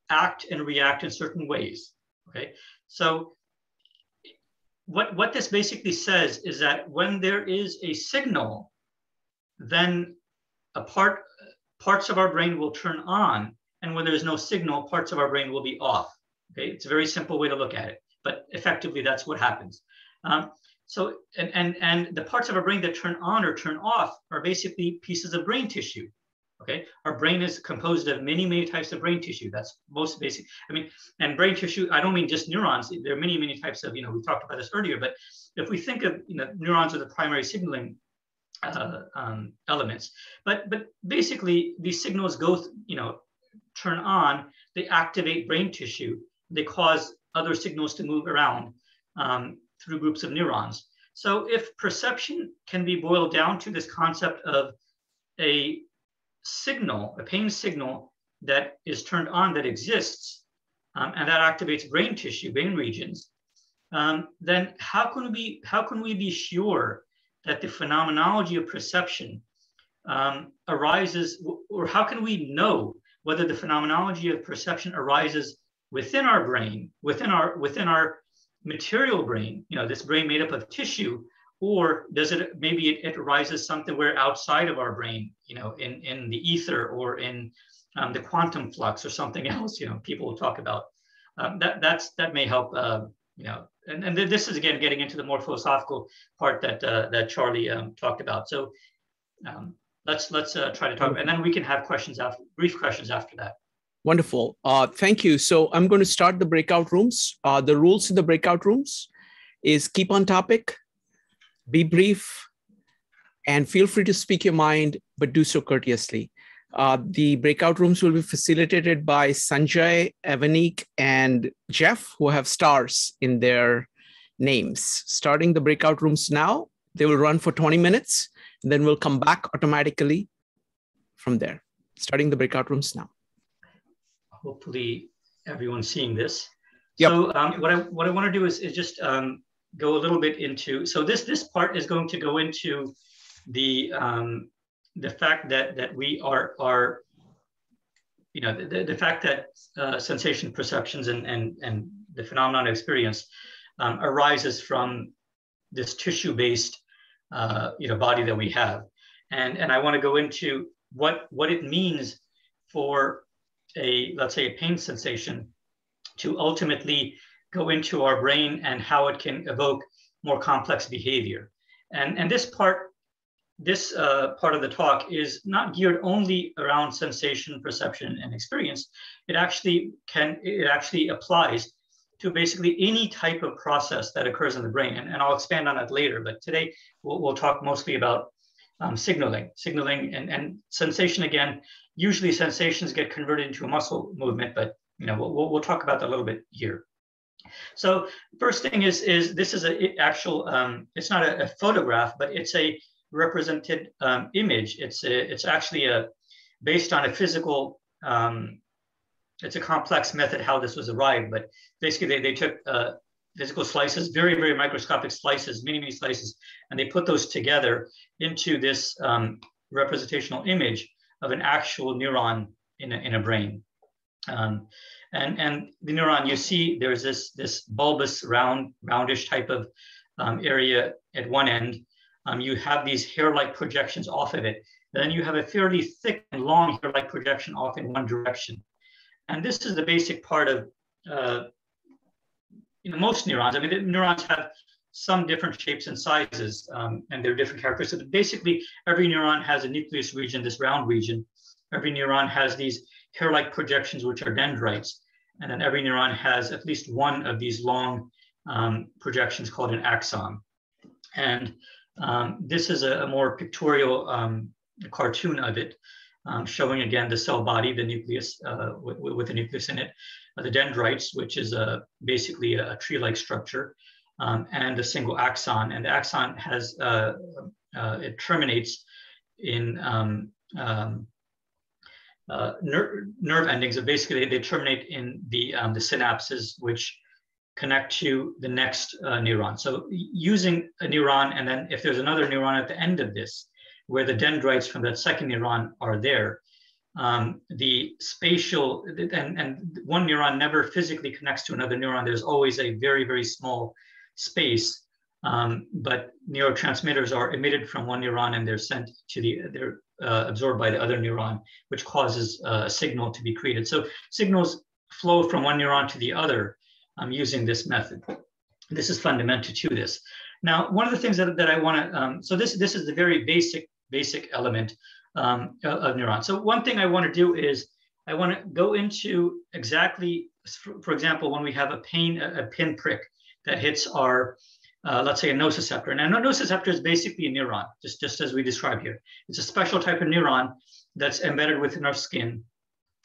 act and react in certain ways. Okay, so what this basically says is that when there is a signal, then parts of our brain will turn on, and when there's no signal, parts of our brain will be off. Okay, it's a very simple way to look at it, but effectively that's what happens. So the parts of our brain that turn on or turn off are basically pieces of brain tissue. Okay, our brain is composed of many types of brain tissue. That's most basic. I mean, and brain tissue, I don't mean just neurons. There are many types of, you know, we talked about this earlier, but if we think of, you know, neurons are the primary signaling elements, but basically these signals go, you know, turn on, they activate brain tissue, they cause other signals to move around through groups of neurons. So if perception can be boiled down to this concept of a signal, a pain signal that is turned on, that exists, and that activates brain tissue, brain regions, then how can we be sure that the phenomenology of perception arises, or how can we know whether the phenomenology of perception arises within our brain, within our material brain, you know, this brain made up of tissue, or does it, maybe it arises somewhere outside of our brain, you know, in the ether, or in the quantum flux, or something else, you know, people will talk about. That may help, you know, and this is again getting into the more philosophical part that Charlie talked about. So let's try to talk, and then we can have questions after, brief questions after that. Wonderful. Thank you. So I'm going to start the breakout rooms. The rules in the breakout rooms is keep on topic, be brief, and feel free to speak your mind, but do so courteously. The breakout rooms will be facilitated by Sanjay, Avanik, and Jeff, who have stars in their names. Starting the breakout rooms now, they will run for 20 minutes, and then we'll come back automatically from there. Starting the breakout rooms now. Hopefully everyone's seeing this. Yep. So what I want to do is just go a little bit into, so this part is going to go into the fact that we are you know, the fact that sensation perceptions and the phenomenon of experience arises from this tissue-based you know, body that we have, and I want to go into what it means for let's say a pain sensation to ultimately go into our brain, and how it can evoke more complex behavior. And this part of the talk is not geared only around sensation, perception, and experience. It actually applies to basically any type of process that occurs in the brain. And I'll expand on that later, but today we'll talk mostly about signaling and sensation. Again, usually sensations get converted into a muscle movement, but you know, we'll talk about that a little bit here. So first thing is this is a actual, it's not a photograph, but it's a represented image. It's actually based on a physical, it's a complex method how this was arrived, but basically they took physical slices, very microscopic slices, many slices, and they put those together into this representational image of an actual neuron in a brain. And the neuron, you see there's this bulbous roundish type of area at one end. You have these hair-like projections off of it. Then you have a fairly thick and long hair-like projection off in one direction. And this is the basic part of you know, most neurons. I mean, the neurons have some different shapes and sizes, and they're different characteristics. But basically, every neuron has a nucleus region, this round region. Every neuron has these hair-like projections, which are dendrites. And then every neuron has at least one of these long projections called an axon. And this is a more pictorial cartoon of it, showing again the cell body, the nucleus with the nucleus in it, the dendrites, which is basically a tree-like structure, and a single axon. And the axon has, it terminates in nerve endings. So basically, they terminate in the synapses, which connect to the next neuron. So using a neuron, and then if there's another neuron at the end of this, where the dendrites from that second neuron are there, the spatial, and one neuron never physically connects to another neuron. There's always a very, very small space, but neurotransmitters are emitted from one neuron and they're sent to they're absorbed by the other neuron, which causes a signal to be created. So signals flow from one neuron to the other using this method. This is fundamental to this. Now, one of the things that I want to, so this is the very basic element of neurons. So one thing I want to do is I want to go into exactly, for example, when we have a pin prick that hits our, let's say a nociceptor. And a nociceptor is basically a neuron, just as we described here. It's a special type of neuron that's embedded within our skin.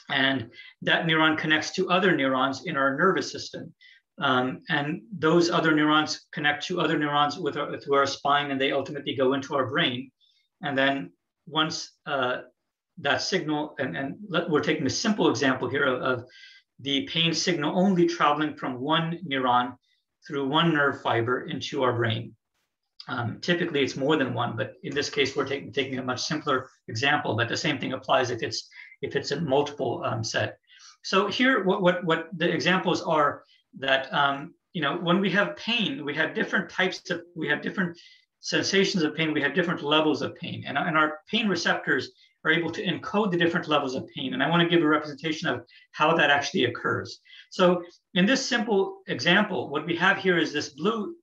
And that neuron connects to other neurons in our nervous system. And those other neurons connect to other neurons through our spine, and they ultimately go into our brain. And then once that signal, and we're taking a simple example here of the pain signal only traveling from one neuron through one nerve fiber into our brain. Typically, it's more than one, but in this case, we're taking a much simpler example. But the same thing applies if it's a multiple set. So here, what the examples are that when we have pain, we have different different sensations of pain. We have different levels of pain, and our pain receptors are able to encode the different levels of pain. And I want to give a representation of how that actually occurs. So in this simple example, what we have here is this blue,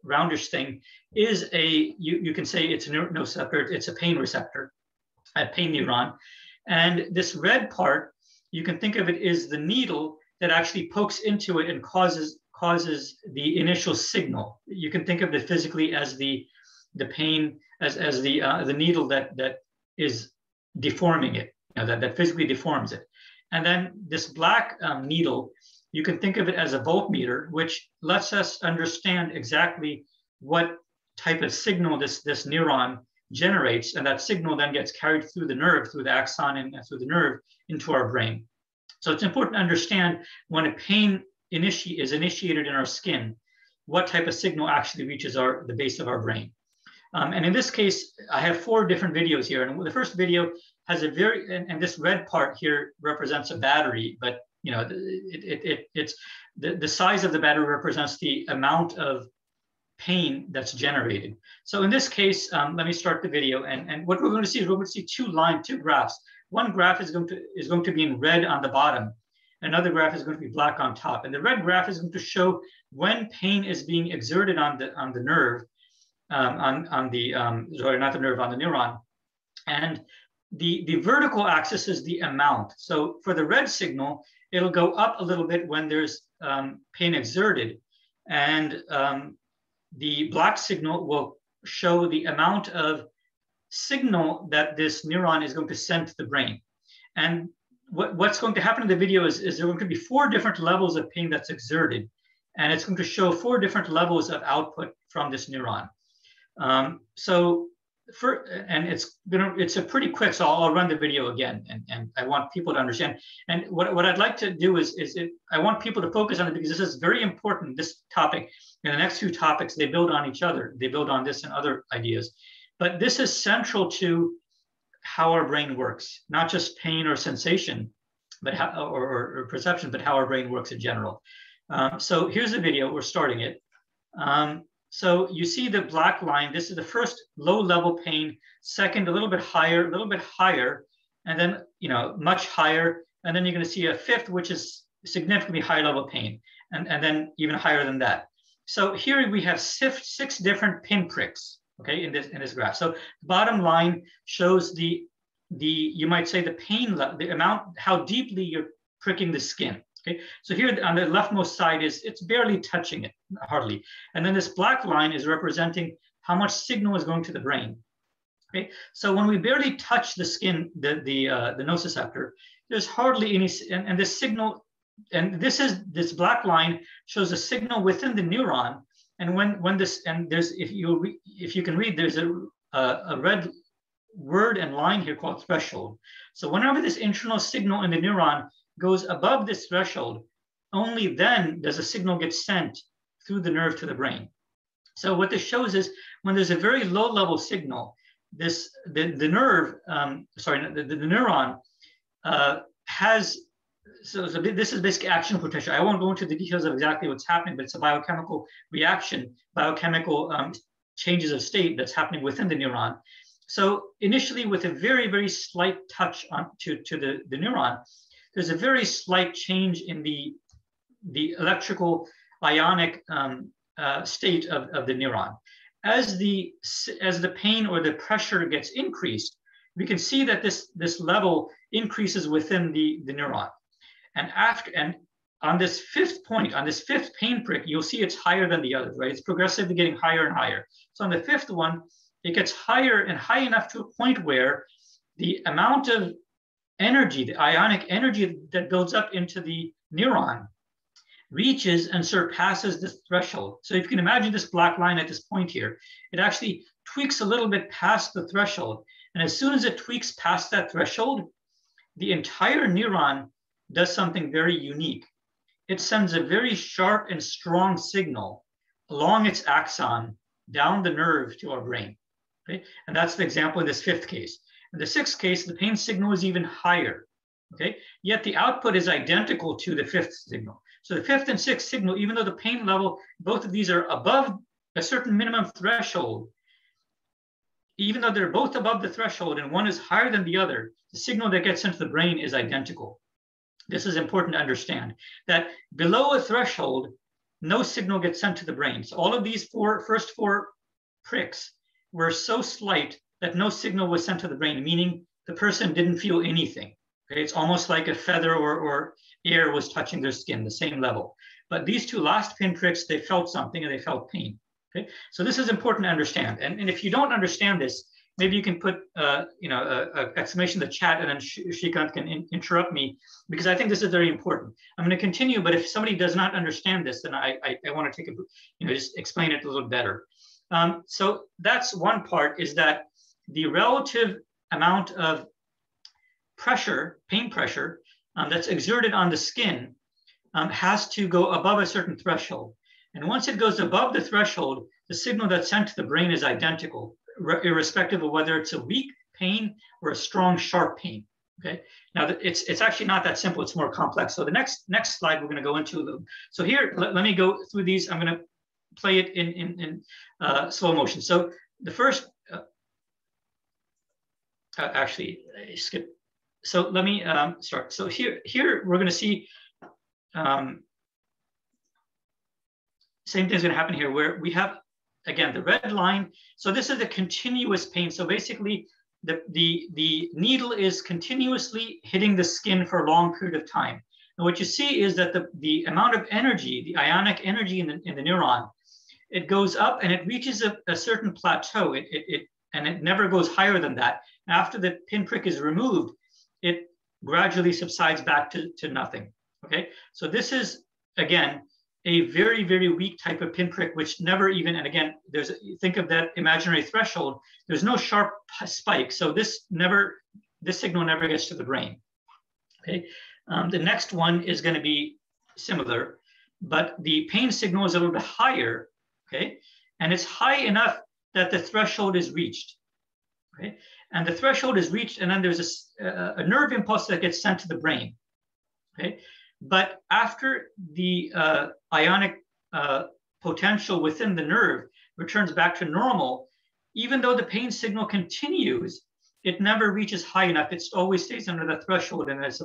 roundish thing is you can say it's a nociceptor, it's a pain receptor, a pain neuron. And this red part, you can think of it as the needle that actually pokes into it and causes the initial signal. You can think of it physically as the pain, as the needle that is deforming it, that physically deforms it. And then this black needle, you can think of it as a voltmeter, which lets us understand exactly what type of signal this neuron generates, and that signal then gets carried through the nerve, through the axon and through the nerve into our brain. So it's important to understand when a pain is initiated in our skin, what type of signal actually reaches the base of our brain. And in this case, I have 4 different videos here. And the first video has and this red part here represents a battery, but it's the size of the battery represents the amount of pain that's generated. So in this case, let me start the video. And what we're going to see is we're going to see 2 graphs. One graph is going to be in red on the bottom. Another graph is going to be black on top. And the red graph is going to show when pain is being exerted on the nerve, on the neuron. And the vertical axis is the amount. So for the red signal, it'll go up a little bit when there's pain exerted. And the black signal will show the amount of signal that this neuron is going to send to the brain. And what's going to happen in the video is there are going to be 4 different levels of pain that's exerted. And it's going to show 4 different levels of output from this neuron. It's a pretty quick, so I'll run the video again, and I want people to understand. And what I'd like to do is I want people to focus on it because this is very important, this topic. And the next 2 topics, they build on each other. They build on this and other ideas. But this is central to how our brain works, not just pain or sensation, but or perception, but how our brain works in general. So here's the video, we're starting it. So you see the black line, this is the first low-level pain, second a little bit higher, and then much higher, and then you're going to see a 5th, which is significantly high-level pain, and then even higher than that. So here we have 6 different pinpricks, okay, in this graph. So the bottom line shows the you might say the pain, the amount, how deeply you're pricking the skin. Okay, so here on the leftmost side it's barely touching it, hardly. And then this black line is representing how much signal is going to the brain. Okay, so when we barely touch the skin, the nociceptor, there's hardly any, and this signal, and this black line shows a signal within the neuron And when this, and there's, if you can read, there's a red word and line here called threshold. So whenever this internal signal in the neuron goes above this threshold, only then does a signal get sent through the nerve to the brain. So what this shows is when there's a very low level signal, the neuron has, so this is basically action potential. I won't go into the details of exactly what's happening, but it's a biochemical reaction, biochemical changes of state that's happening within the neuron. So initially, with a very, very slight touch to the neuron, there's a very slight change in the electrical ionic state of the neuron. As the pain or the pressure gets increased, we can see that this level increases within the neuron. And on this fifth point, on this fifth pain prick, you'll see it's higher than the others, right? It's progressively getting higher and higher. So on the fifth one, it gets higher and high enough to a point where the amount of energy, the ionic energy that builds up into the neuron, reaches and surpasses this threshold. So if you can imagine this black line at this point here, it actually tweaks a little bit past the threshold. And as soon as it tweaks past that threshold, the entire neuron does something very unique. It sends a very sharp and strong signal along its axon down the nerve to our brain. Okay? And that's the example in this fifth case. In the sixth case, the pain signal is even higher. Okay? Yet the output is identical to the fifth signal. So the fifth and sixth signal, even though the pain level, both of these are above a certain minimum threshold, even though they're both above the threshold and one is higher than the other, the signal that gets into the brain is identical. This is important to understand, that below a threshold, no signal gets sent to the brain. So all of these first four pricks were so slight that no signal was sent to the brain, meaning the person didn't feel anything. Okay? It's almost like a feather or air was touching their skin, the same level. But these two last pinpricks, they felt something and they felt pain. Okay? So this is important to understand. And if you don't understand this, maybe you can put an exclamation in the chat, and then Shrikant can interrupt me, because I think this is very important. I'm going to continue, but if somebody does not understand this, then I want to take just explain it a little better. So that's one part, is that the relative amount of pressure, pain pressure, that's exerted on the skin has to go above a certain threshold. And once it goes above the threshold, the signal that's sent to the brain is identical, irrespective of whether it's a weak pain or a strong, sharp pain. Okay. Now it's actually not that simple. It's more complex. So the next slide we're going to go into a little. So here, let me go through these. I'm going to play it in slow motion. So the first, actually, I skipped. So let me start. So here we're going to see same thing's going to happen here, where we have, again, the red line. So this is a continuous pain. So basically, the needle is continuously hitting the skin for a long period of time. And what you see is that the amount of energy, the ionic energy in the neuron, it goes up and it reaches a certain plateau. And it never goes higher than that. After the pinprick is removed, it gradually subsides back to nothing. Okay, so this is, again, a very, very weak type of pinprick, which never even, and again, think of that imaginary threshold, there's no sharp spike. So this signal never gets to the brain. Okay, the next one is going to be similar, but the pain signal is a little bit higher. Okay, and it's high enough that the threshold is reached. Okay, and the threshold is reached, and then there's a nerve impulse that gets sent to the brain. Okay, but after the ionic potential within the nerve returns back to normal, even though the pain signal continues, it never reaches high enough. It always stays under the threshold and it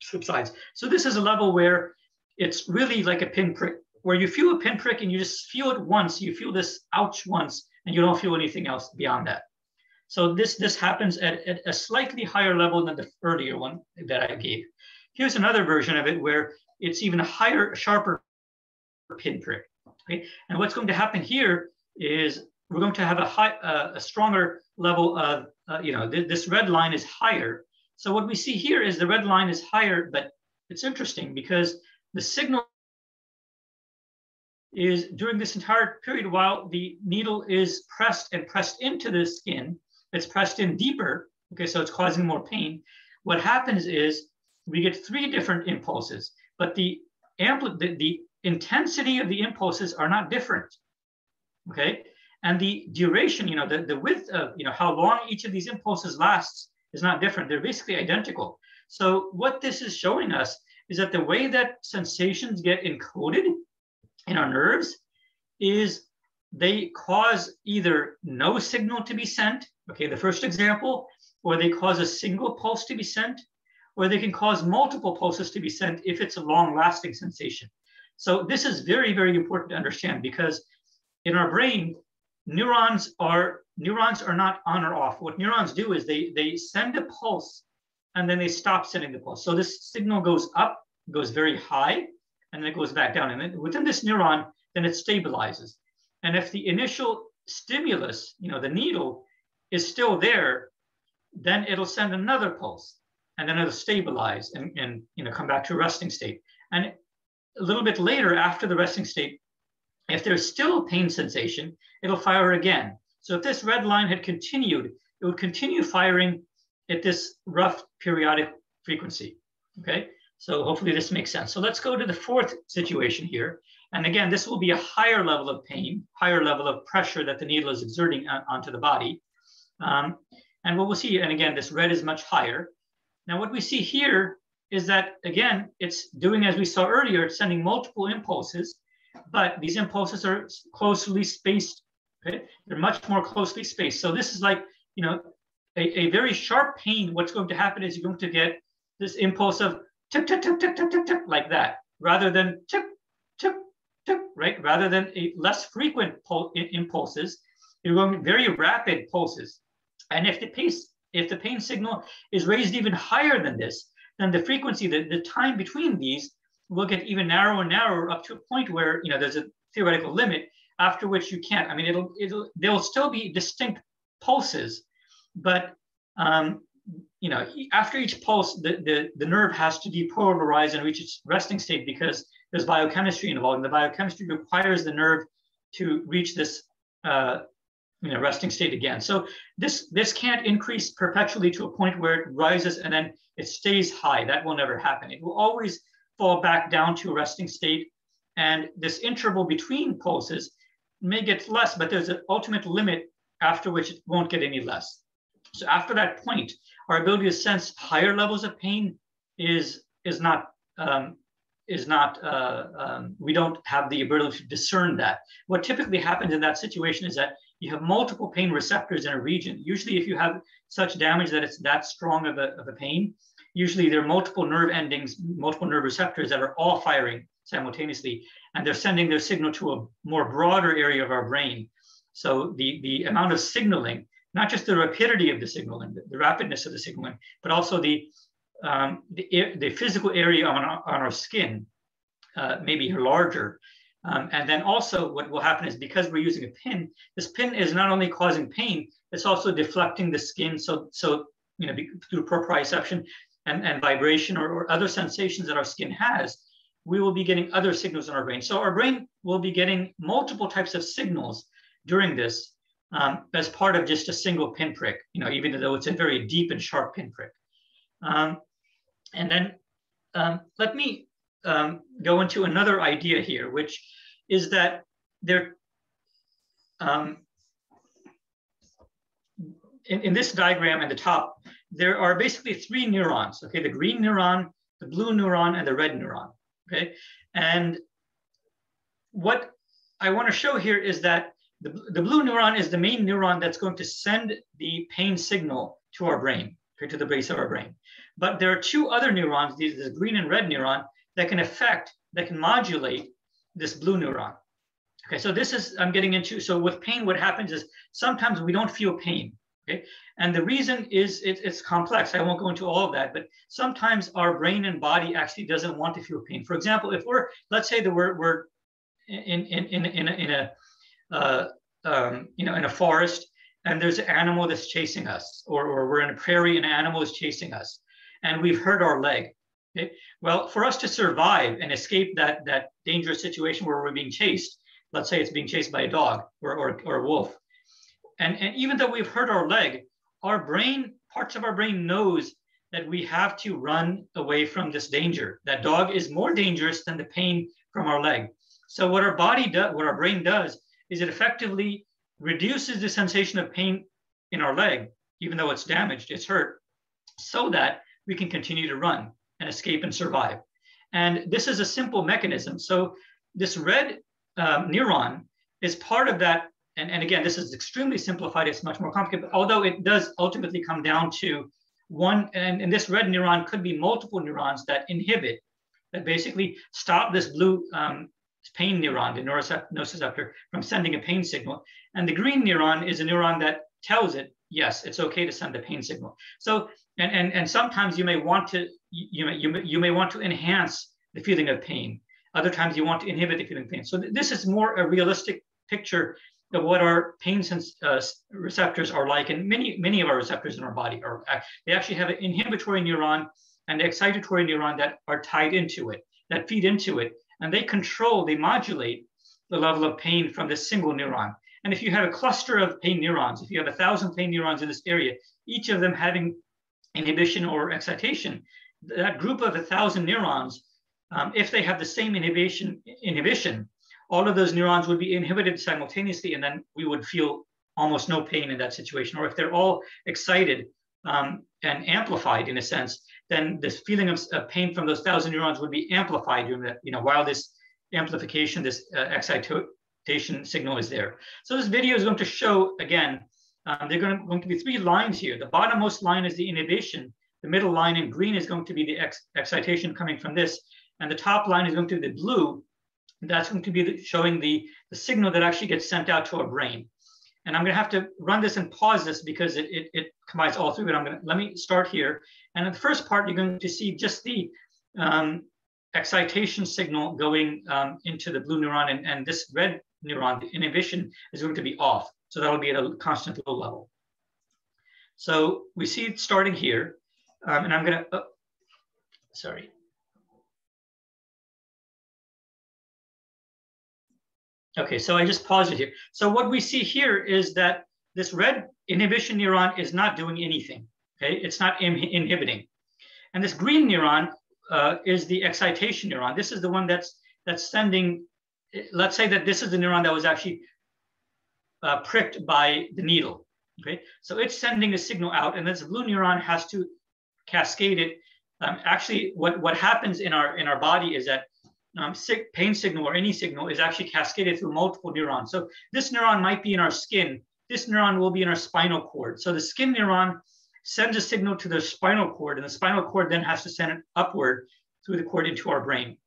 subsides. So this is a level where it's really like a pinprick, where you feel a pinprick and you just feel it once, you feel this ouch once, and you don't feel anything else beyond that. So this happens at a slightly higher level than the earlier one that I gave. Here's another version of it where it's even a higher, sharper pinprick. Okay? And what's going to happen here is we're going to have a stronger level of, this red line is higher. So what we see here is the red line is higher, but it's interesting because the signal is during this entire period, while the needle is pressed and pressed into the skin, it's pressed in deeper, okay, so it's causing more pain. What happens is we get 3 different impulses, but the intensity of the impulses are not different, okay? And the duration, the width of, how long each of these impulses lasts is not different. They're basically identical. So what this is showing us is that the way that sensations get encoded in our nerves is they cause either no signal to be sent, okay, the first example, or they cause a single pulse to be sent, or they can cause multiple pulses to be sent if it's a long-lasting sensation. So this is very, very important to understand, because in our brain, neurons are not on or off. What neurons do is they send a pulse and then they stop sending the pulse. So this signal goes up, goes very high, and then it goes back down. And then within this neuron, then it stabilizes. And if the initial stimulus, the needle, is still there, then it'll send another pulse, and then it'll stabilize and come back to a resting state. And a little bit later, after the resting state, if there's still a pain sensation, it'll fire again. So if this red line had continued, it would continue firing at this rough periodic frequency, okay? So hopefully this makes sense. So let's go to the 4th situation here. And again, this will be a higher level of pain, higher level of pressure that the needle is exerting onto the body. And what we'll see, and again, this red is much higher. Now what we see here is that, again, it's doing as we saw earlier, it's sending multiple impulses, but these impulses are closely spaced, okay? They're much more closely spaced. So this is like, a very sharp pain. What's going to happen is you're going to get this impulse of tick, tick, tick, tick, tick, tick, tick, like that, rather than tick, tick, tick, right? Rather than a less frequent impulses, you're going very rapid pulses. And if the pain signal is raised even higher than this, then the frequency, the time between these will get even narrower and narrower, up to a point where there's a theoretical limit after which you can't. I mean, there'll still be distinct pulses, but after each pulse, the nerve has to depolarize and reach its resting state, because there's biochemistry involved, and the biochemistry requires the nerve to reach this resting state again. So this can't increase perpetually to a point where it rises and then it stays high. That will never happen. It will always fall back down to a resting state, and this interval between pulses may get less, but there's an ultimate limit after which it won't get any less. So after that point, our ability to sense higher levels of pain is not we don't have the ability to discern that. What typically happens in that situation is that you have multiple pain receptors in a region. Usually if you have such damage that it's that strong of a pain, usually there are multiple nerve endings, multiple nerve receptors that are all firing simultaneously, and they're sending their signal to a more broader area of our brain. So the amount of signaling, not just the rapidity of the signaling, the rapidness of the signaling, but also the physical area on our skin may be larger. And then also what will happen is, because we're using a pin, this pin is not only causing pain, it's also deflecting the skin. So through proprioception and vibration or other sensations that our skin has, we will be getting other signals in our brain. So our brain will be getting multiple types of signals during this as part of just a single pinprick, even though it's a very deep and sharp pinprick. And then let me go into another idea here, which is that there, in this diagram at the top, there are basically 3 neurons, okay? The green neuron, the blue neuron, and the red neuron, okay? And what I want to show here is that the blue neuron is the main neuron that's going to send the pain signal to our brain, okay, to the base of our brain. But there are 2 other neurons, the green and red neuron, that can modulate this blue neuron. Okay, so this is, I'm getting into, so with pain, what happens is sometimes we don't feel pain, okay? And the reason is it's complex. I won't go into all of that, but sometimes our brain and body actually doesn't want to feel pain. For example, if let's say that we're in a forest, and there's an animal that's chasing us, or we're in a prairie and an animal is chasing us, and we've hurt our leg. Okay? Well, for us to survive and escape that dangerous situation where we're being chased, let's say it's being chased by a dog or a wolf. And even though we've hurt our leg, our brain, parts of our brain knows that we have to run away from this danger. That dog is more dangerous than the pain from our leg. So what our body does, what our brain does, is it effectively reduces the sensation of pain in our leg, even though it's damaged, it's hurt, so that we can continue to run and escape and survive. And this is a simple mechanism. So this red neuron is part of that. And again, this is extremely simplified. It's much more complicated, although it does ultimately come down to one, and this red neuron could be multiple neurons that inhibit, that basically stop this blue pain neuron, the nociceptor, from sending a pain signal. And the green neuron is a neuron that tells it, yes, it's okay to send the pain signal. So, and sometimes you may want to, you may want to enhance the feeling of pain. Other times you want to inhibit the feeling of pain. So this is more a realistic picture of what our pain receptors are like. And many of our receptors in our body are, they actually have an inhibitory neuron and the excitatory neuron that are tied into it, that feed into it. And they control, they modulate the level of pain from this single neuron. And if you have a cluster of pain neurons, if you have 1,000 pain neurons in this area, each of them having inhibition or excitation, that group of 1,000 neurons, if they have the same inhibition, all of those neurons would be inhibited simultaneously, and then we would feel almost no pain in that situation. Or if they're all excited and amplified in a sense, then this feeling of pain from those 1,000 neurons would be amplified during that, while this amplification, this excitation signal is there. So this video is going to show, again, there are going to be 3 lines here. The bottommost line is the inhibition. The middle line in green is going to be the excitation coming from this. And the top line is going to be the blue. That's going to be showing the signal that actually gets sent out to our brain. And I'm going to have to run this and pause this because it combines all 3. But let me start here. And in the first part, you're going to see just the excitation signal going into the blue neuron, and this red neuron, the inhibition, is going to be off. So that'll be at a constant low level. So we see it starting here. And I'm going to, sorry. Okay, so I just paused it here. So what we see here is that this red inhibition neuron is not doing anything. Okay, it's not inhibiting. And this green neuron is the excitation neuron. This is the one that's sending, let's say that this is the neuron that was actually pricked by the needle. Okay, so it's sending a signal out, and this blue neuron has to cascade it. Actually, what happens in our body is that pain signal or any signal is actually cascaded through multiple neurons. So this neuron might be in our skin. This neuron will be in our spinal cord. So the skin neuron sends a signal to the spinal cord, and the spinal cord then has to send it upward through the cord into our brain.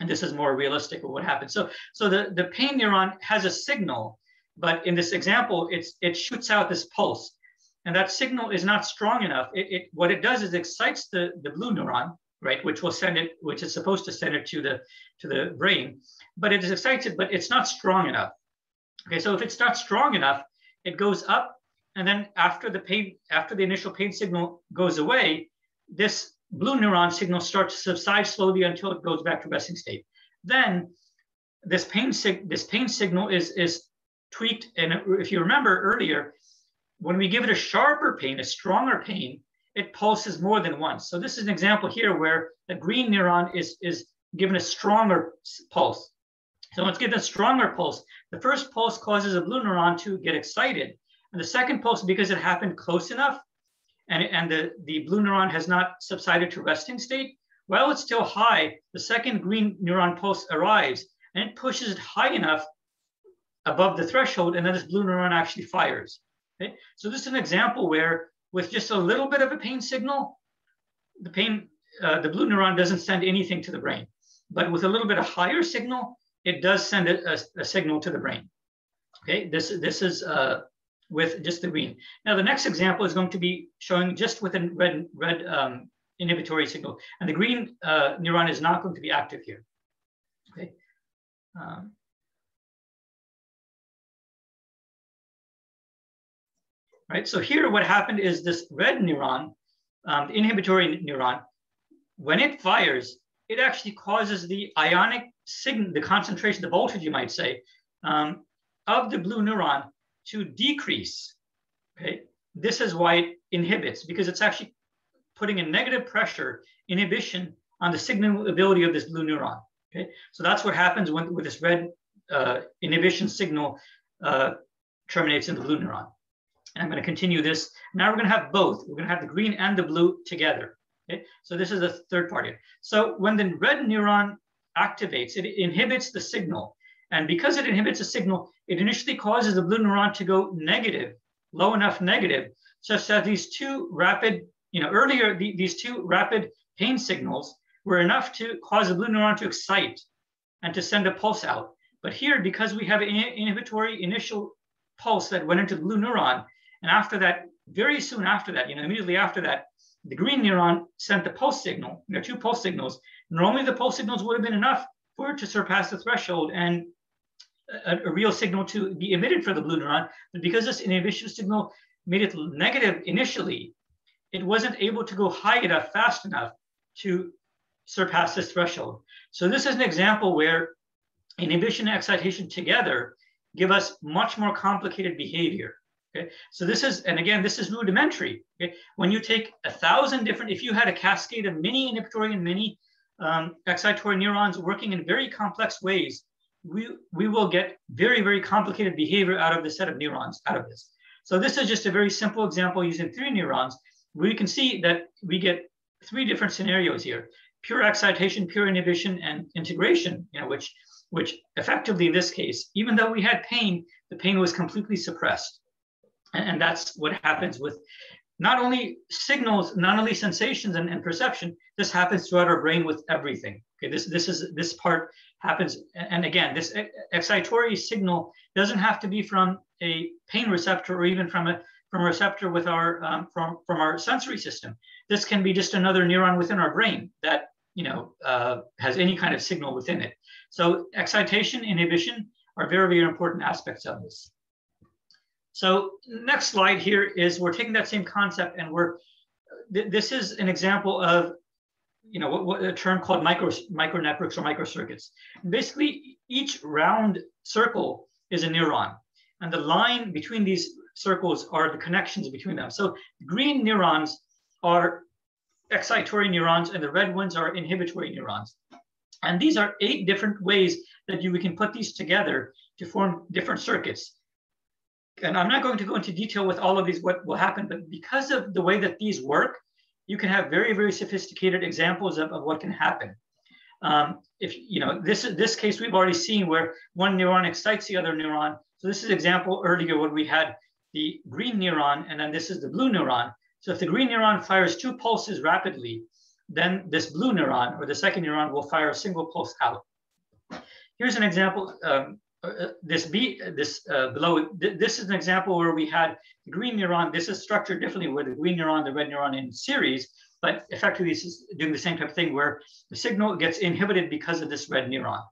And this is more realistic of what happens. So the pain neuron has a signal, but in this example, it shoots out this pulse. And that signal is not strong enough. What it does is excites the blue neuron, right, which will send it, which is supposed to send it to the brain, but it is excited, but it's not strong enough. Okay, so if it's not strong enough, it goes up, and then after the initial pain signal goes away, this blue neuron signal starts to subside slowly until it goes back to resting state. Then this pain signal is tweaked, and if you remember earlier, when we give it a sharper pain, a stronger pain, it pulses more than once. So this is an example here where the green neuron is given a stronger pulse. So when it's given a stronger pulse, the first pulse causes a blue neuron to get excited. And the second pulse, because it happened close enough and the blue neuron has not subsided to resting state, while it's still high, the second green neuron pulse arrives and it pushes it high enough above the threshold, and then this blue neuron actually fires. Okay? So this is an example where with just a little bit of a pain signal, the blue neuron doesn't send anything to the brain. But with a little bit of higher signal, it does send a signal to the brain. Okay, this is with just the green. Now the next example is going to be showing just with a red inhibitory signal, and the green neuron is not going to be active here. Okay. Right, so here what happened is this red neuron, the inhibitory neuron, when it fires, it actually causes the ionic signal, the concentration, the voltage, you might say, of the blue neuron to decrease. Okay, this is why it inhibits, because it's actually putting a negative pressure, inhibition on the signal ability of this blue neuron. Okay, so that's what happens when with this red inhibition signal terminates in the blue neuron. And I'm going to continue this. Now we're going to have both. We're going to have the green and the blue together. Okay, so this is the third part here. So when the red neuron activates, it inhibits the signal. And because it inhibits the signal, it initially causes the blue neuron to go negative, low enough negative, such that these two rapid, earlier these two rapid pain signals were enough to cause the blue neuron to excite and to send a pulse out. But here, because we have an inhibitory initial pulse that went into the blue neuron, and after that, very soon after that, immediately after that, the green neuron sent the pulse signal, two pulse signals. Normally the pulse signals would have been enough for it to surpass the threshold and a real signal to be emitted for the blue neuron. But because this inhibition signal made it negative initially, it wasn't able to go high enough, fast enough to surpass this threshold. So this is an example where inhibition and excitation together give us much more complicated behavior. Okay, so this is, and again, this is rudimentary. Okay, when you take 1,000 different, if you had a cascade of many inhibitory and many excitatory neurons working in very complex ways, we will get very, very complicated behavior out of the set of neurons out of this. So this is just a very simple example using 3 neurons, where you can see that we get 3 different scenarios here: pure excitation, pure inhibition, and integration. Which effectively in this case, even though we had pain, the pain was completely suppressed. And that's what happens with not only signals, not only sensations and perception. This happens throughout our brain with everything. Okay, this part happens, and again, this excitatory signal doesn't have to be from a pain receptor or even from a receptor with our from our sensory system. This can be just another neuron within our brain that has any kind of signal within it. So excitation, inhibition are very, very important aspects of this. So next slide here is we're taking that same concept and this is an example of what a term called micro networks or microcircuits. Basically, each round circle is a neuron, and the line between these circles are the connections between them. So green neurons are excitatory neurons, and the red ones are inhibitory neurons. And these are 8 different ways that we can put these together to form different circuits. And I'm not going to go into detail with all of these, what will happen, but because of the way that these work, you can have very, very sophisticated examples of what can happen. This case we've already seen where one neuron excites the other neuron. So this is an example earlier when we had the green neuron, and then this is the blue neuron. So if the green neuron fires 2 pulses rapidly, then this blue neuron or the second neuron will fire a single pulse out. Here's an example. This is an example where we had the green neuron. This is structured differently, where the green neuron, the red neuron in series, but effectively this is doing the same type of thing where the signal gets inhibited because of this red neuron.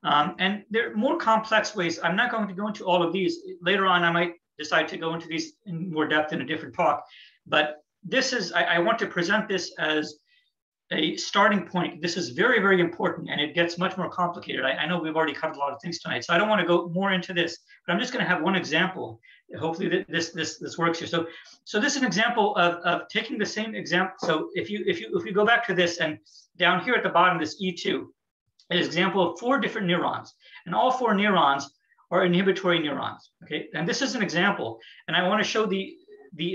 And there are more complex ways. I'm not going to go into all of these. Later on, I might decide to go into these in more depth in a different talk. But this is, I want to present this as a starting point. This is very, very important, and it gets much more complicated. I know we've already covered a lot of things tonight, so I don't want to go more into this, but I'm just going to have one example. Hopefully this works here. So this is an example of taking the same example. So if we go back to this, and down here at the bottom, this E2 is an example of 4 different neurons, and all 4 neurons are inhibitory neurons. Okay, and this is an example, and I want to show the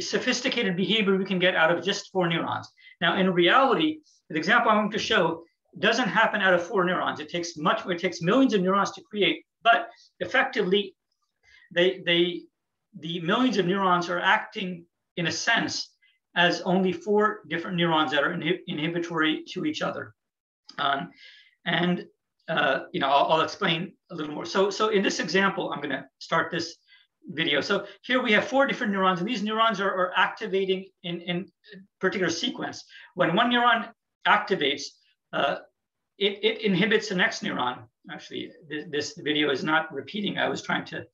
sophisticated behavior we can get out of just 4 neurons. Now, in reality, the example I'm going to show doesn't happen out of 4 neurons. It takes millions of neurons to create, but effectively, the millions of neurons are acting in a sense as only 4 different neurons that are inhibitory to each other. I'll explain a little more. So in this example, I'm going to start this video. So here we have 4 different neurons, and these neurons are activating in a particular sequence. When one neuron activates, it inhibits the next neuron. Actually, this video is not repeating. I was trying to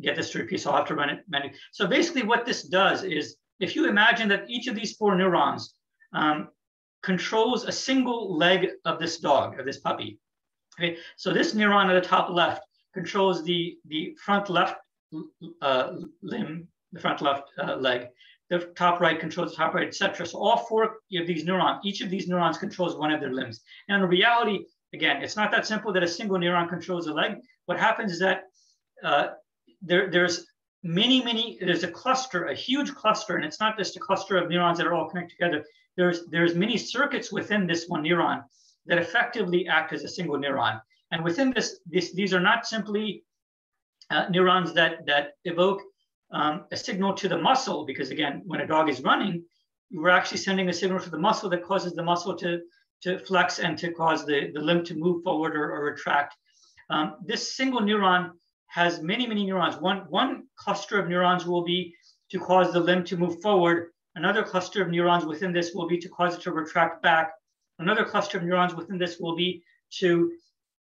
get this to repeat, so I'll have to run it manually. So basically what this does is, if you imagine that each of these 4 neurons controls a single leg of this dog, of this puppy. Okay, so this neuron at the top left controls the front left limb, the front left leg. The top right controls the top right, etc. So all four of these neurons, each of these neurons controls one of their limbs. And in reality, again, it's not that simple that a single neuron controls a leg. What happens is that there's there's a cluster, a huge cluster, and it's not just a cluster of neurons that are all connected together. There's many circuits within this one neuron that effectively act as a single neuron. And within these are not simply neurons that evoke a signal to the muscle, because again, when a dog is running, we're actually sending a signal to the muscle that causes the muscle to flex and to cause the limb to move forward or retract. This single neuron has many neurons. One cluster of neurons will be to cause the limb to move forward. Another cluster of neurons within this will be to cause it to retract back. Another cluster of neurons within this will be to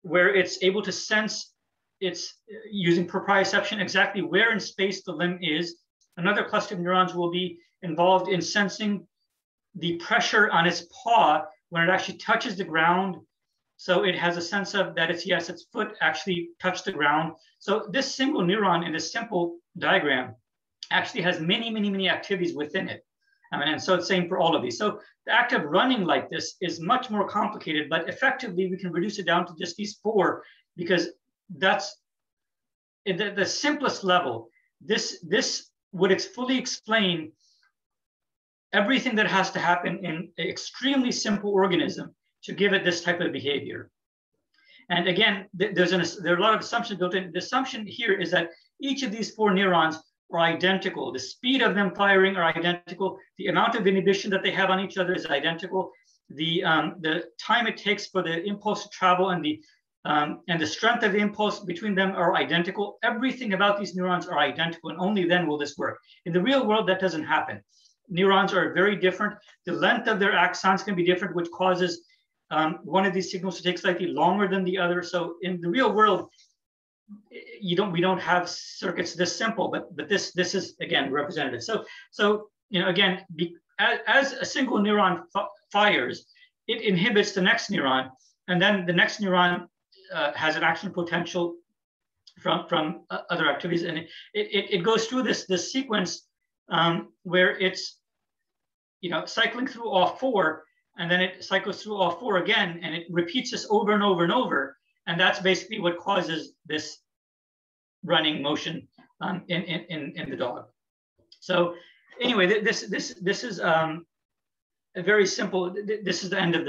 where it's able to sense, it's using proprioception exactly where in space the limb is. Another cluster of neurons will be involved in sensing the pressure on its paw when it actually touches the ground. So it has a sense of that its foot actually touched the ground. So this single neuron in this simple diagram actually has many activities within it. And so it's same for all of these. So the act of running like this is much more complicated, but effectively we can reduce it down to just these four, because that's at the simplest level. This would fully explain everything that has to happen in an extremely simple organism to give it this type of behavior. And again, there are a lot of assumptions built in. The assumption here is that each of these four neurons are identical. The speed of them firing are identical. The amount of inhibition that they have on each other is identical. The time it takes for the impulse to travel and the strength of the impulse between them are identical. Everything about these neurons are identical, and only then will this work. In the real world, that doesn't happen. Neurons are very different. The length of their axons can be different, which causes one of these signals to take slightly longer than the other. So in the real world, we don't have circuits this simple, but this is again representative. So again, as a single neuron fires, it inhibits the next neuron, and then the next neuron has an action potential from other activities, and it goes through this sequence where it's cycling through all four, and then it cycles through all four again, and it repeats this over and over and over. And that's basically what causes this running motion in the dog. So anyway, this is a very simple. This is the end of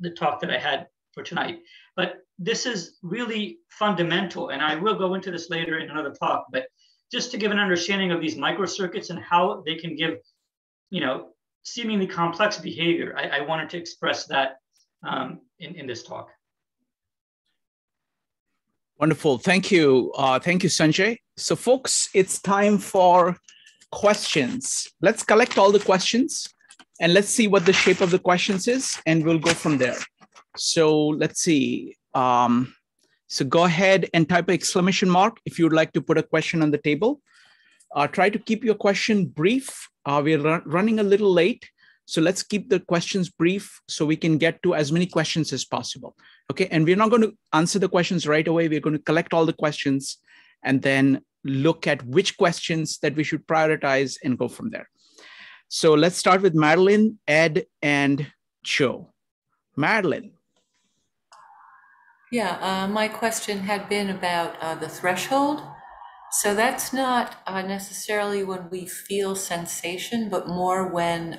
the talk that I had for tonight. But this is really fundamental, and I will go into this later in another talk. But just to give an understanding of these microcircuits and how they can give, seemingly complex behavior, I wanted to express that in this talk. Wonderful. Thank you. Thank you, Sanjay. So folks, it's time for questions. Let's collect all the questions and let's see what the shape of the questions is, and we'll go from there. So let's see. So go ahead and type an exclamation mark if you would like to put a question on the table. Try to keep your question brief. We're running a little late, so let's keep the questions brief so we can get to as many questions as possible. Okay, and we're not going to answer the questions right away. We're going to collect all the questions and then look at which questions that we should prioritize and go from there. So let's start with Madeline, Ed, and Joe. Madeline. Yeah, my question had been about the threshold. So that's not necessarily when we feel sensation, but more when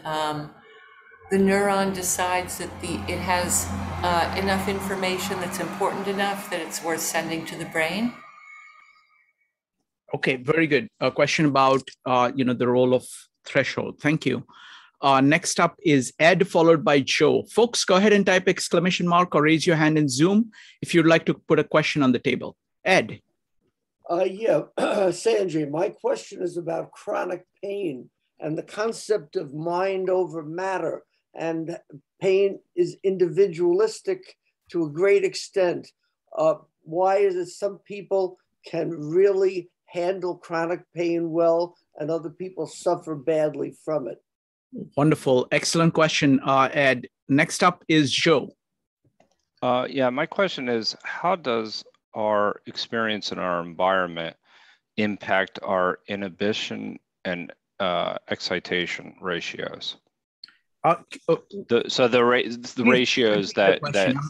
the neuron decides that it has enough information that's important enough that it's worth sending to the brain. Okay, very good. A question about the role of threshold. Thank you. Next up is Ed, followed by Joe. Folks, go ahead and type exclamation mark or raise your hand in Zoom if you'd like to put a question on the table. Ed. Sanjay, my question is about chronic pain and the concept of mind over matter. And pain is individualistic to a great extent. Why is it some people can really handle chronic pain well and other people suffer badly from it? Wonderful. Excellent question, Ed. Next up is Joe. Yeah, my question is, how does our experience in our environment impact our inhibition and excitation ratios? The ratios that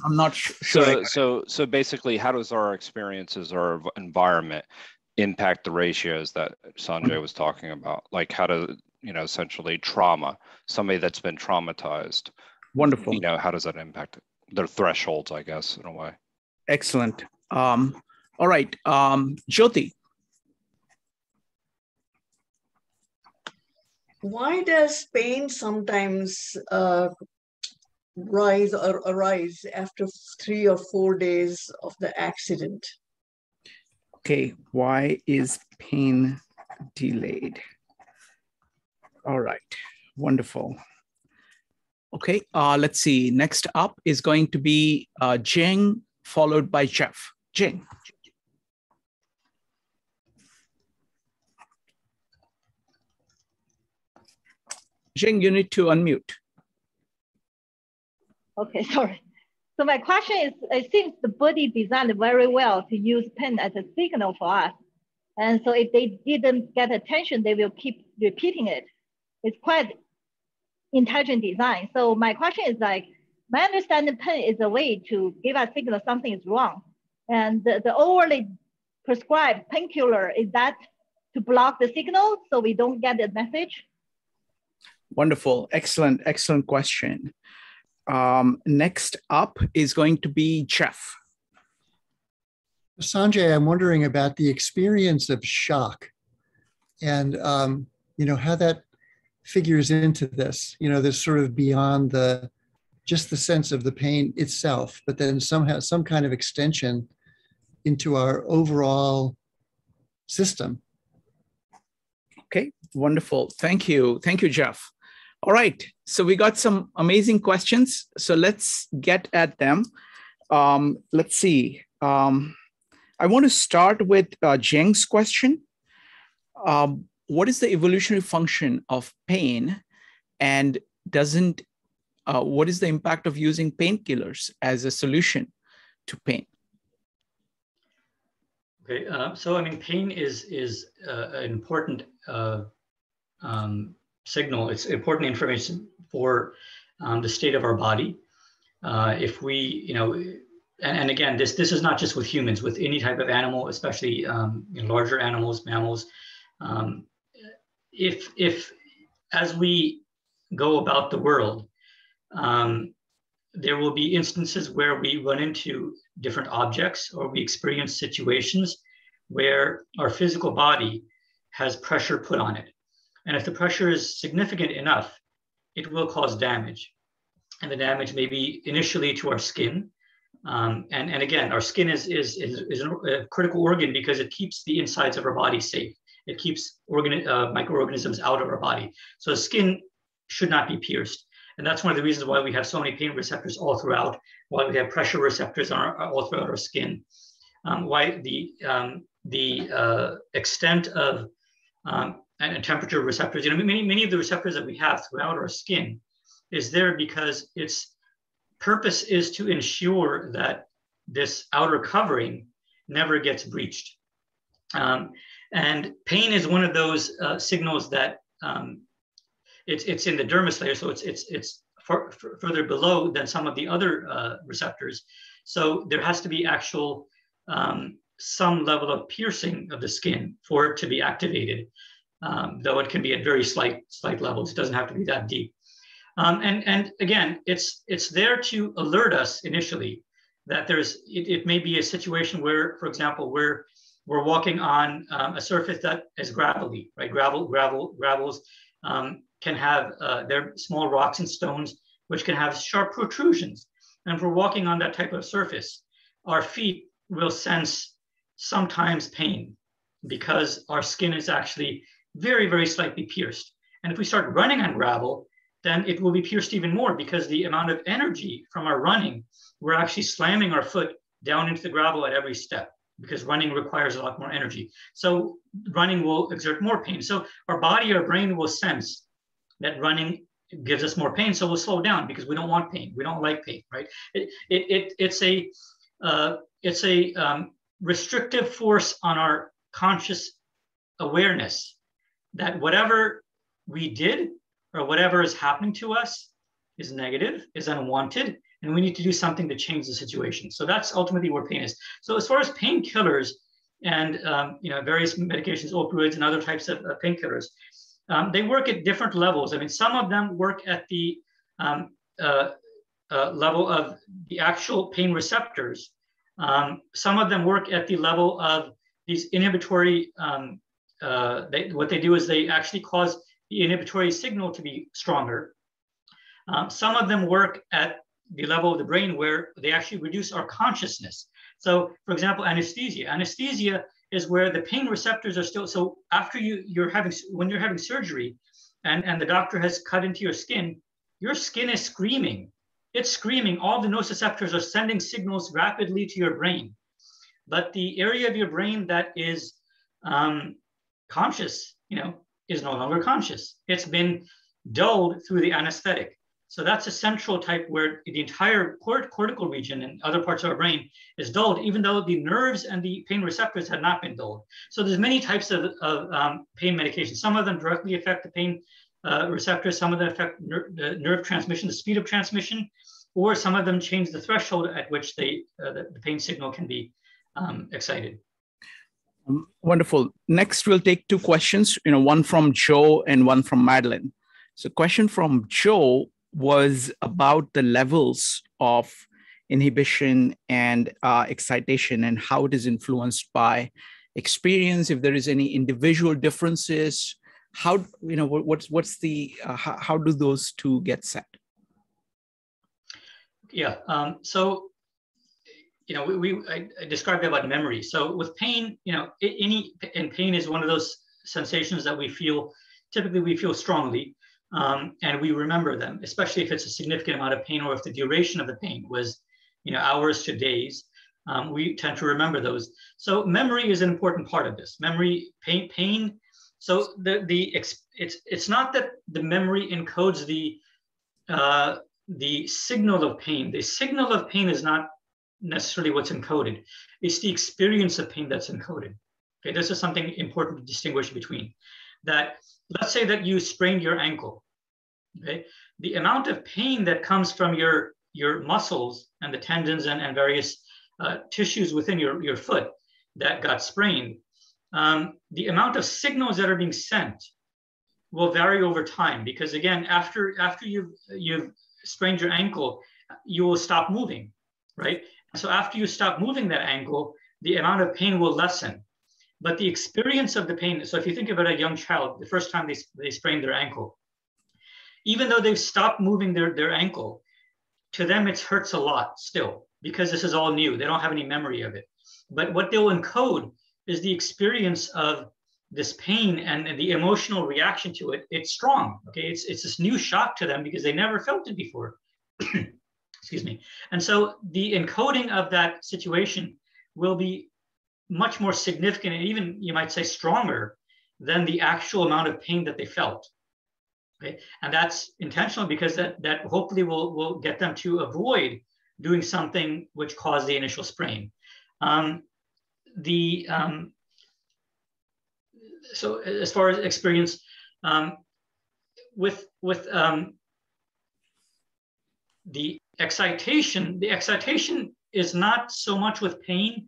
I'm not sure. So basically, how does our experiences, our environment, impact the ratios that Sanjay was talking about? Like, how do essentially trauma, somebody that's been traumatized? Wonderful. How does that impact their thresholds, I guess, in a way? Excellent. All right, Jyoti. Why does pain sometimes rise or arise after 3 or 4 days of the accident? Okay, why is pain delayed? All right, wonderful. Okay, let's see. Next up is going to be Jing, followed by Jeff. Jing. Jing, you need to unmute. Okay, sorry. So my question is, it seems the body designed very well to use pain as a signal for us. And so if they didn't get attention, they will keep repeating it. It's quite intelligent design. So my question is like, my understanding pain is a way to give us signal something is wrong. And the overly prescribed painkiller, is that to block the signal so we don't get the message? Wonderful, excellent, excellent question. Next up is going to be Jeff. Sanjay, I'm wondering about the experience of shock and, how that figures into this, this sort of beyond just the sense of the pain itself, but then somehow some kind of extension into our overall system. Okay, wonderful. Thank you. Thank you, Jeff. All right, so we got some amazing questions. So let's get at them. Let's see. I want to start with Jeng's question. What is the evolutionary function of pain, and what is the impact of using painkillers as a solution to pain? Okay, so I mean, pain is an important signal. It's important information for the state of our body. If we, and again, this is not just with humans, with any type of animal, especially larger animals, mammals. If as we go about the world, there will be instances where we run into different objects or we experience situations where our physical body has pressure put on it. And if the pressure is significant enough, it will cause damage. And the damage may be initially to our skin. And again, our skin is a critical organ because it keeps the insides of our body safe. It keeps microorganisms out of our body. So the skin should not be pierced. And that's one of the reasons why we have so many pain receptors all throughout, why we have pressure receptors all throughout our skin, why the extent of and temperature receptors, many of the receptors that we have throughout our skin is there because its purpose is to ensure that this outer covering never gets breached. And pain is one of those signals that it's in the dermis layer, so it's further below than some of the other receptors. So there has to be actual some level of piercing of the skin for it to be activated, though it can be at very slight levels. It doesn't have to be that deep. And again, it's there to alert us initially that it may be a situation where, for example, we're walking on a surface that is gravelly, right? Gravels can have they're small rocks and stones which can have sharp protrusions. And if we're walking on that type of surface, our feet will sense sometimes pain because our skin is actually very, very slightly pierced. And if we start running on gravel, then it will be pierced even more because the amount of energy from our running, we're actually slamming our foot down into the gravel at every step because running requires a lot more energy. So running will exert more pain. So our body, our brain will sense that running gives us more pain. So we'll slow down because we don't want pain. We don't like pain, right? It's a restrictive force on our conscious awareness that whatever we did or whatever is happening to us is negative, is unwanted, and we need to do something to change the situation. So that's ultimately where pain is. So as far as painkillers and various medications, opioids and other types of painkillers, they work at different levels. I mean, some of them work at the level of the actual pain receptors. Some of them work at the level of these inhibitory, what they do is they actually cause the inhibitory signal to be stronger. Some of them work at the level of the brain where they actually reduce our consciousness. So for example, anesthesia. Anesthesia is where the pain receptors are still, so after when you're having surgery and the doctor has cut into your skin is screaming. It's screaming. All the nociceptors are sending signals rapidly to your brain. But the area of your brain that is conscious, is no longer conscious. It's been dulled through the anesthetic. So that's a central type where the entire cortical region and other parts of our brain is dulled, even though the nerves and the pain receptors had not been dulled. So there's many types of pain medications. Some of them directly affect the pain receptors. Some of them affect the nerve transmission, the speed of transmission, or some of them change the threshold at which the pain signal can be excited. Wonderful. Next, we'll take two questions, one from Joe and one from Madeline. So question from Joe was about the levels of inhibition and excitation and how it is influenced by experience, if there is any individual differences, how do those two get set? Yeah, so I described about memory. So with pain, pain is one of those sensations that typically we feel strongly. And we remember them, especially if it's a significant amount of pain or if the duration of the pain was, hours to days. We tend to remember those. So memory is an important part of this. Memory, pain. So it's not that the memory encodes the signal of pain. The signal of pain is not necessarily what's encoded. It's the experience of pain that's encoded. Okay, this is something important to distinguish between. That, let's say that you sprained your ankle. Okay, the amount of pain that comes from your muscles and the tendons and various tissues within your foot that got sprained, the amount of signals that are being sent will vary over time, because again, after you've sprained your ankle, you will stop moving, right? So after you stop moving that ankle, the amount of pain will lessen. But the experience of the pain, so if you think about a young child, the first time they sprained their ankle, even though they've stopped moving their ankle, to them it hurts a lot still, because this is all new. They don't have any memory of it. But what they'll encode is the experience of this pain and the emotional reaction to it. It's strong, okay? It's this new shock to them because they never felt it before. Excuse me. And so the encoding of that situation will be much more significant and even, you might say, stronger than the actual amount of pain that they felt. Okay? And that's intentional because that hopefully will get them to avoid doing something which caused the initial sprain. So as far as experience, with the excitation is not so much with pain.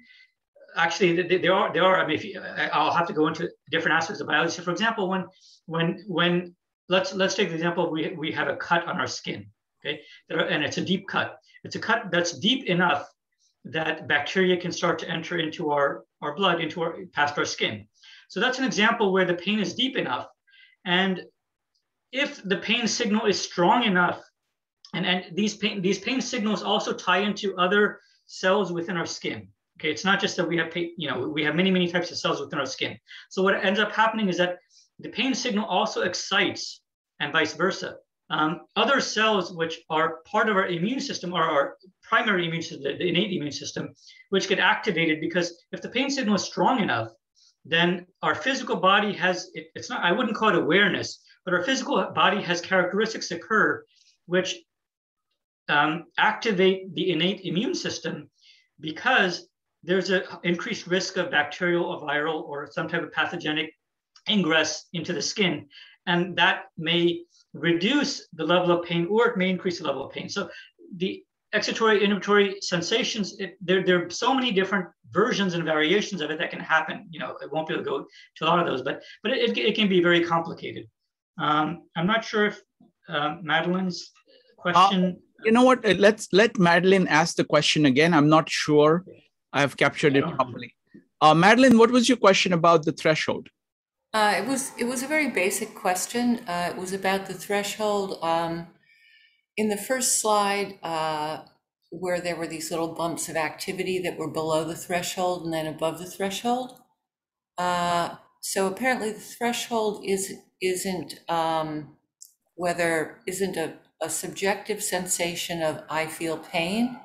Actually, there are. I mean, I'll have to go into different aspects of biology. So, for example, when let's take the example, we have a cut on our skin, okay, and it's a deep cut. It's a cut that's deep enough that bacteria can start to enter into our blood, past our skin. So that's an example where the pain is deep enough, and if the pain signal is strong enough, and these pain signals also tie into other cells within our skin. Okay, it's not just that we have pain, we have many types of cells within our skin. So what ends up happening is that the pain signal also excites, and vice versa, other cells which are part of our immune system, or our primary immune system, the innate immune system, which get activated, because if the pain signal is strong enough, then our physical body has, it's not, I wouldn't call it awareness, but our physical body has characteristics occur which activate the innate immune system, because there's an increased risk of bacterial or viral or some type of pathogenic ingress into the skin. And that may reduce the level of pain, or it may increase the level of pain. So the excitatory, inhibitory sensations, there are so many different versions and variations of it that can happen. You know, I won't be able to go to a lot of those, but it can be very complicated. I'm not sure if Madeline's question. You know what? Let's let Madeline ask the question again. I'm not sure I've captured it properly. Madeline, what was your question about the threshold? It was a very basic question. It was about the threshold. In the first slide, where there were these little bumps of activity that were below the threshold and then above the threshold. So apparently the threshold isn't a subjective sensation of I feel pain.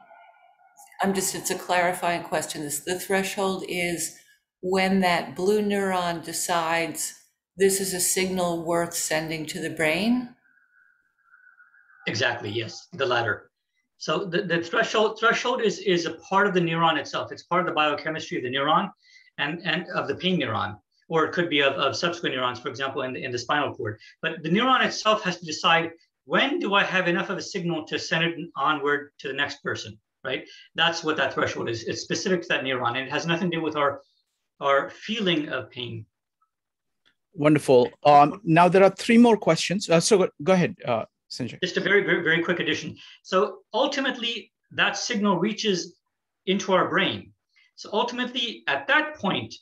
It's a clarifying question. The threshold is when that blue neuron decides this is a signal worth sending to the brain. Exactly, yes, the latter. So the threshold is a part of the neuron itself. It's part of the biochemistry of the neuron and of the pain neuron, or it could be of subsequent neurons, for example, in the spinal cord. But the neuron itself has to decide, when do I have enough of a signal to send it onward to the next person, right? That's what that threshold is. It's specific to that neuron, and it has nothing to do with our feeling of pain. Wonderful. Now there are 3 more questions. So go ahead, Sanjay. Just a very, very, very quick addition. So ultimately, that signal reaches into our brain. So ultimately, at that point,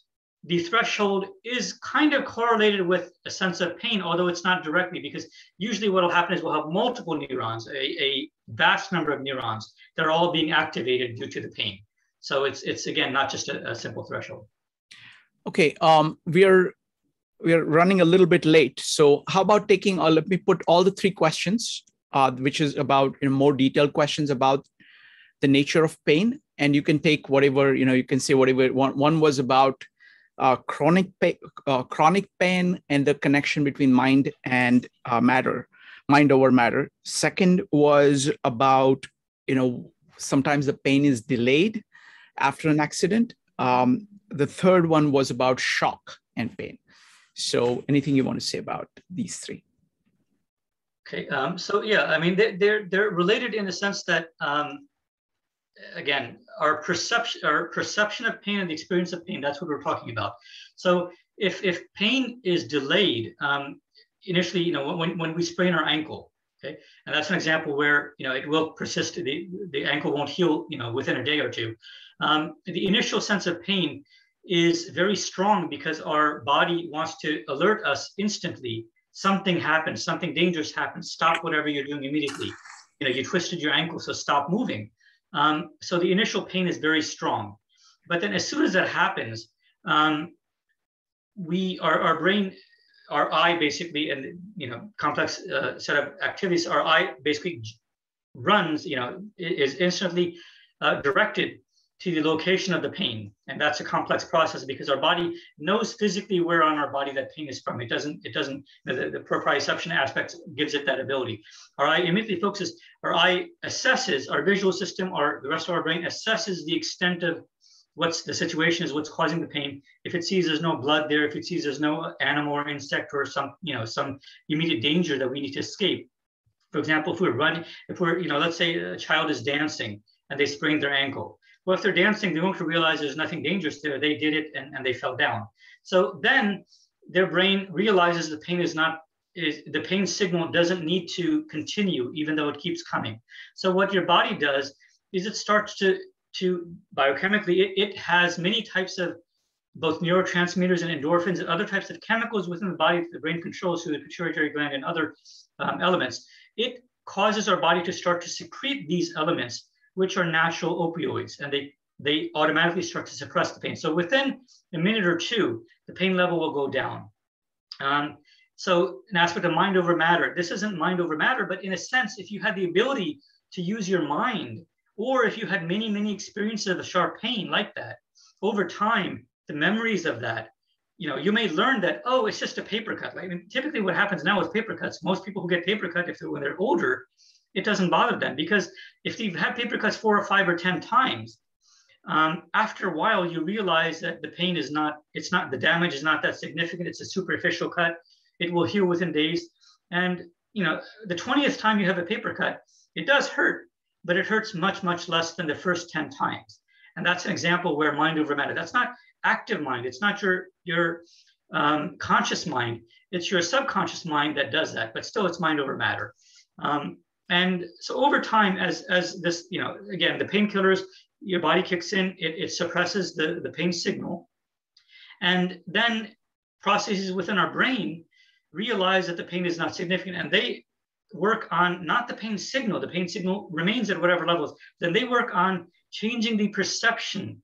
the threshold is kind of correlated with a sense of pain, although it's not directly, because usually what will happen is we'll have multiple neurons, a vast number of neurons that are all being activated due to the pain. So it's again, not just a simple threshold. Okay, we are running a little bit late. So how about taking, let me put all the 3 questions, which is about more detailed questions about the nature of pain. And you can take whatever, you can say whatever. One was about chronic pain and the connection between mind and matter, mind over matter. Second was about, sometimes the pain is delayed after an accident. The third one was about shock and pain. So anything you want to say about these 3? Okay, so yeah, I mean, they're related in the sense that, again, our perception of pain and the experience of pain, that's what we're talking about. So if pain is delayed, initially, when we sprain our ankle, okay, and that's an example where, it will persist, the ankle won't heal, within a day or 2. The initial sense of pain is very strong because our body wants to alert us instantly. Something happens, something dangerous happens, stop whatever you're doing immediately. You twisted your ankle, so stop moving. So the initial pain is very strong. But then as soon as that happens, our brain, our eye basically, and complex set of activities, our eye basically runs, is instantly directed to the location of the pain. And that's a complex process because our body knows physically where on our body that pain is from. It doesn't, the proprioception aspect gives it that ability. Our eye immediately focuses, our eye assesses, our visual system, or the rest of our brain assesses the extent of what's the situation is, what's causing the pain. If it sees there's no blood there, if it sees there's no animal or insect or some immediate danger that we need to escape. For example, if we're running, let's say a child is dancing and they sprained their ankle. Well, if they're dancing, they won't realize there's nothing dangerous there. They did it and they fell down. So then their brain realizes the pain the pain signal doesn't need to continue even though it keeps coming. So what your body does is it starts to biochemically, it has many types of both neurotransmitters and endorphins and other types of chemicals within the body that the brain controls through the pituitary gland and other elements. It causes our body to start to secrete these elements, which are natural opioids, and they automatically start to suppress the pain. So within a minute or 2, the pain level will go down. So an aspect of mind over matter, this isn't mind over matter, but in a sense, if you had the ability to use your mind, or if you had many, many experiences of sharp pain like that, over time, the memories of that, you may learn that, oh, it's just a paper cut. Like, typically what happens now with paper cuts, most people who get paper cut, when they're older, it doesn't bother them, because if they've had paper cuts 4 or 5 or 10 times, after a while, you realize that the pain is not, the damage is not that significant. It's a superficial cut. It will heal within days. And, you know, the 20th time you have a paper cut, it does hurt, but it hurts much, much less than the first 10 times. And that's an example where mind over matter. That's not active mind. It's not your conscious mind. It's your subconscious mind that does that, but still it's mind over matter. And so over time, as this, you know, again, the painkillers, your body kicks in, it suppresses the pain signal. And then processes within our brain realize that the pain is not significant, and they work on not the pain signal. The pain signal remains at whatever levels. Then they work on changing the perception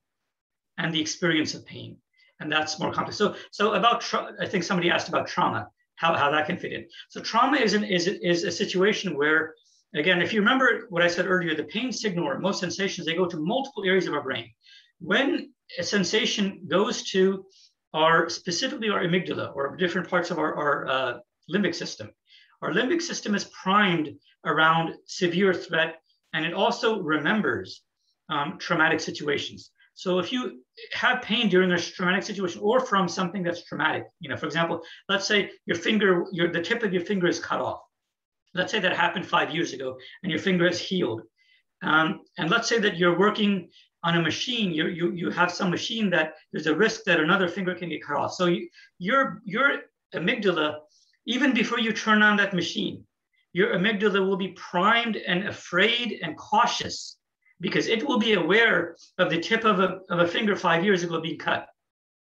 and the experience of pain. And that's more complex. So about, I think somebody asked about trauma, how that can fit in. So trauma is a situation where, again, if you remember what I said earlier, the pain signal or most sensations, they go to multiple areas of our brain. When a sensation goes to specifically our amygdala or different parts of our limbic system, our limbic system is primed around severe threat, and it also remembers traumatic situations. So if you have pain during a traumatic situation or from something that's traumatic, you know, for example, let's say the tip of your finger is cut off. Let's say that happened 5 years ago and your finger has healed. And let's say that you're working on a machine, you have some machine that there's a risk that another finger can get cut off. So your amygdala, even before you turn on that machine, your amygdala will be primed and afraid and cautious, because it will be aware of the tip of a finger 5 years ago being cut,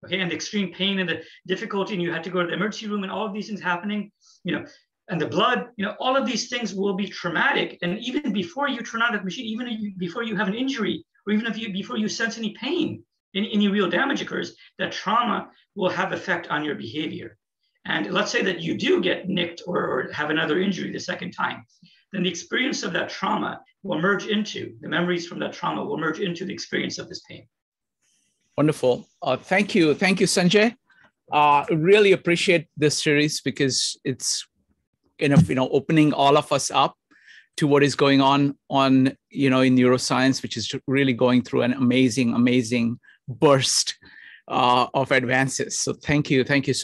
okay, and the extreme pain and the difficulty, and you had to go to the emergency room and all of these things happening, you know, and the blood, you know, all of these things will be traumatic. And even before you turn on that machine, even before you have an injury, or even before you sense any pain, any real damage occurs, that trauma will have effect on your behavior. And let's say that you do get nicked or have another injury the second time, then the experience of that trauma will merge into, the memories from that trauma will merge into the experience of this pain. Wonderful. Thank you, Sanjay. Really appreciate this series because it's kind of, you know, opening all of us up to what is going on, you know, in neuroscience, which is really going through an amazing burst of advances. So thank you so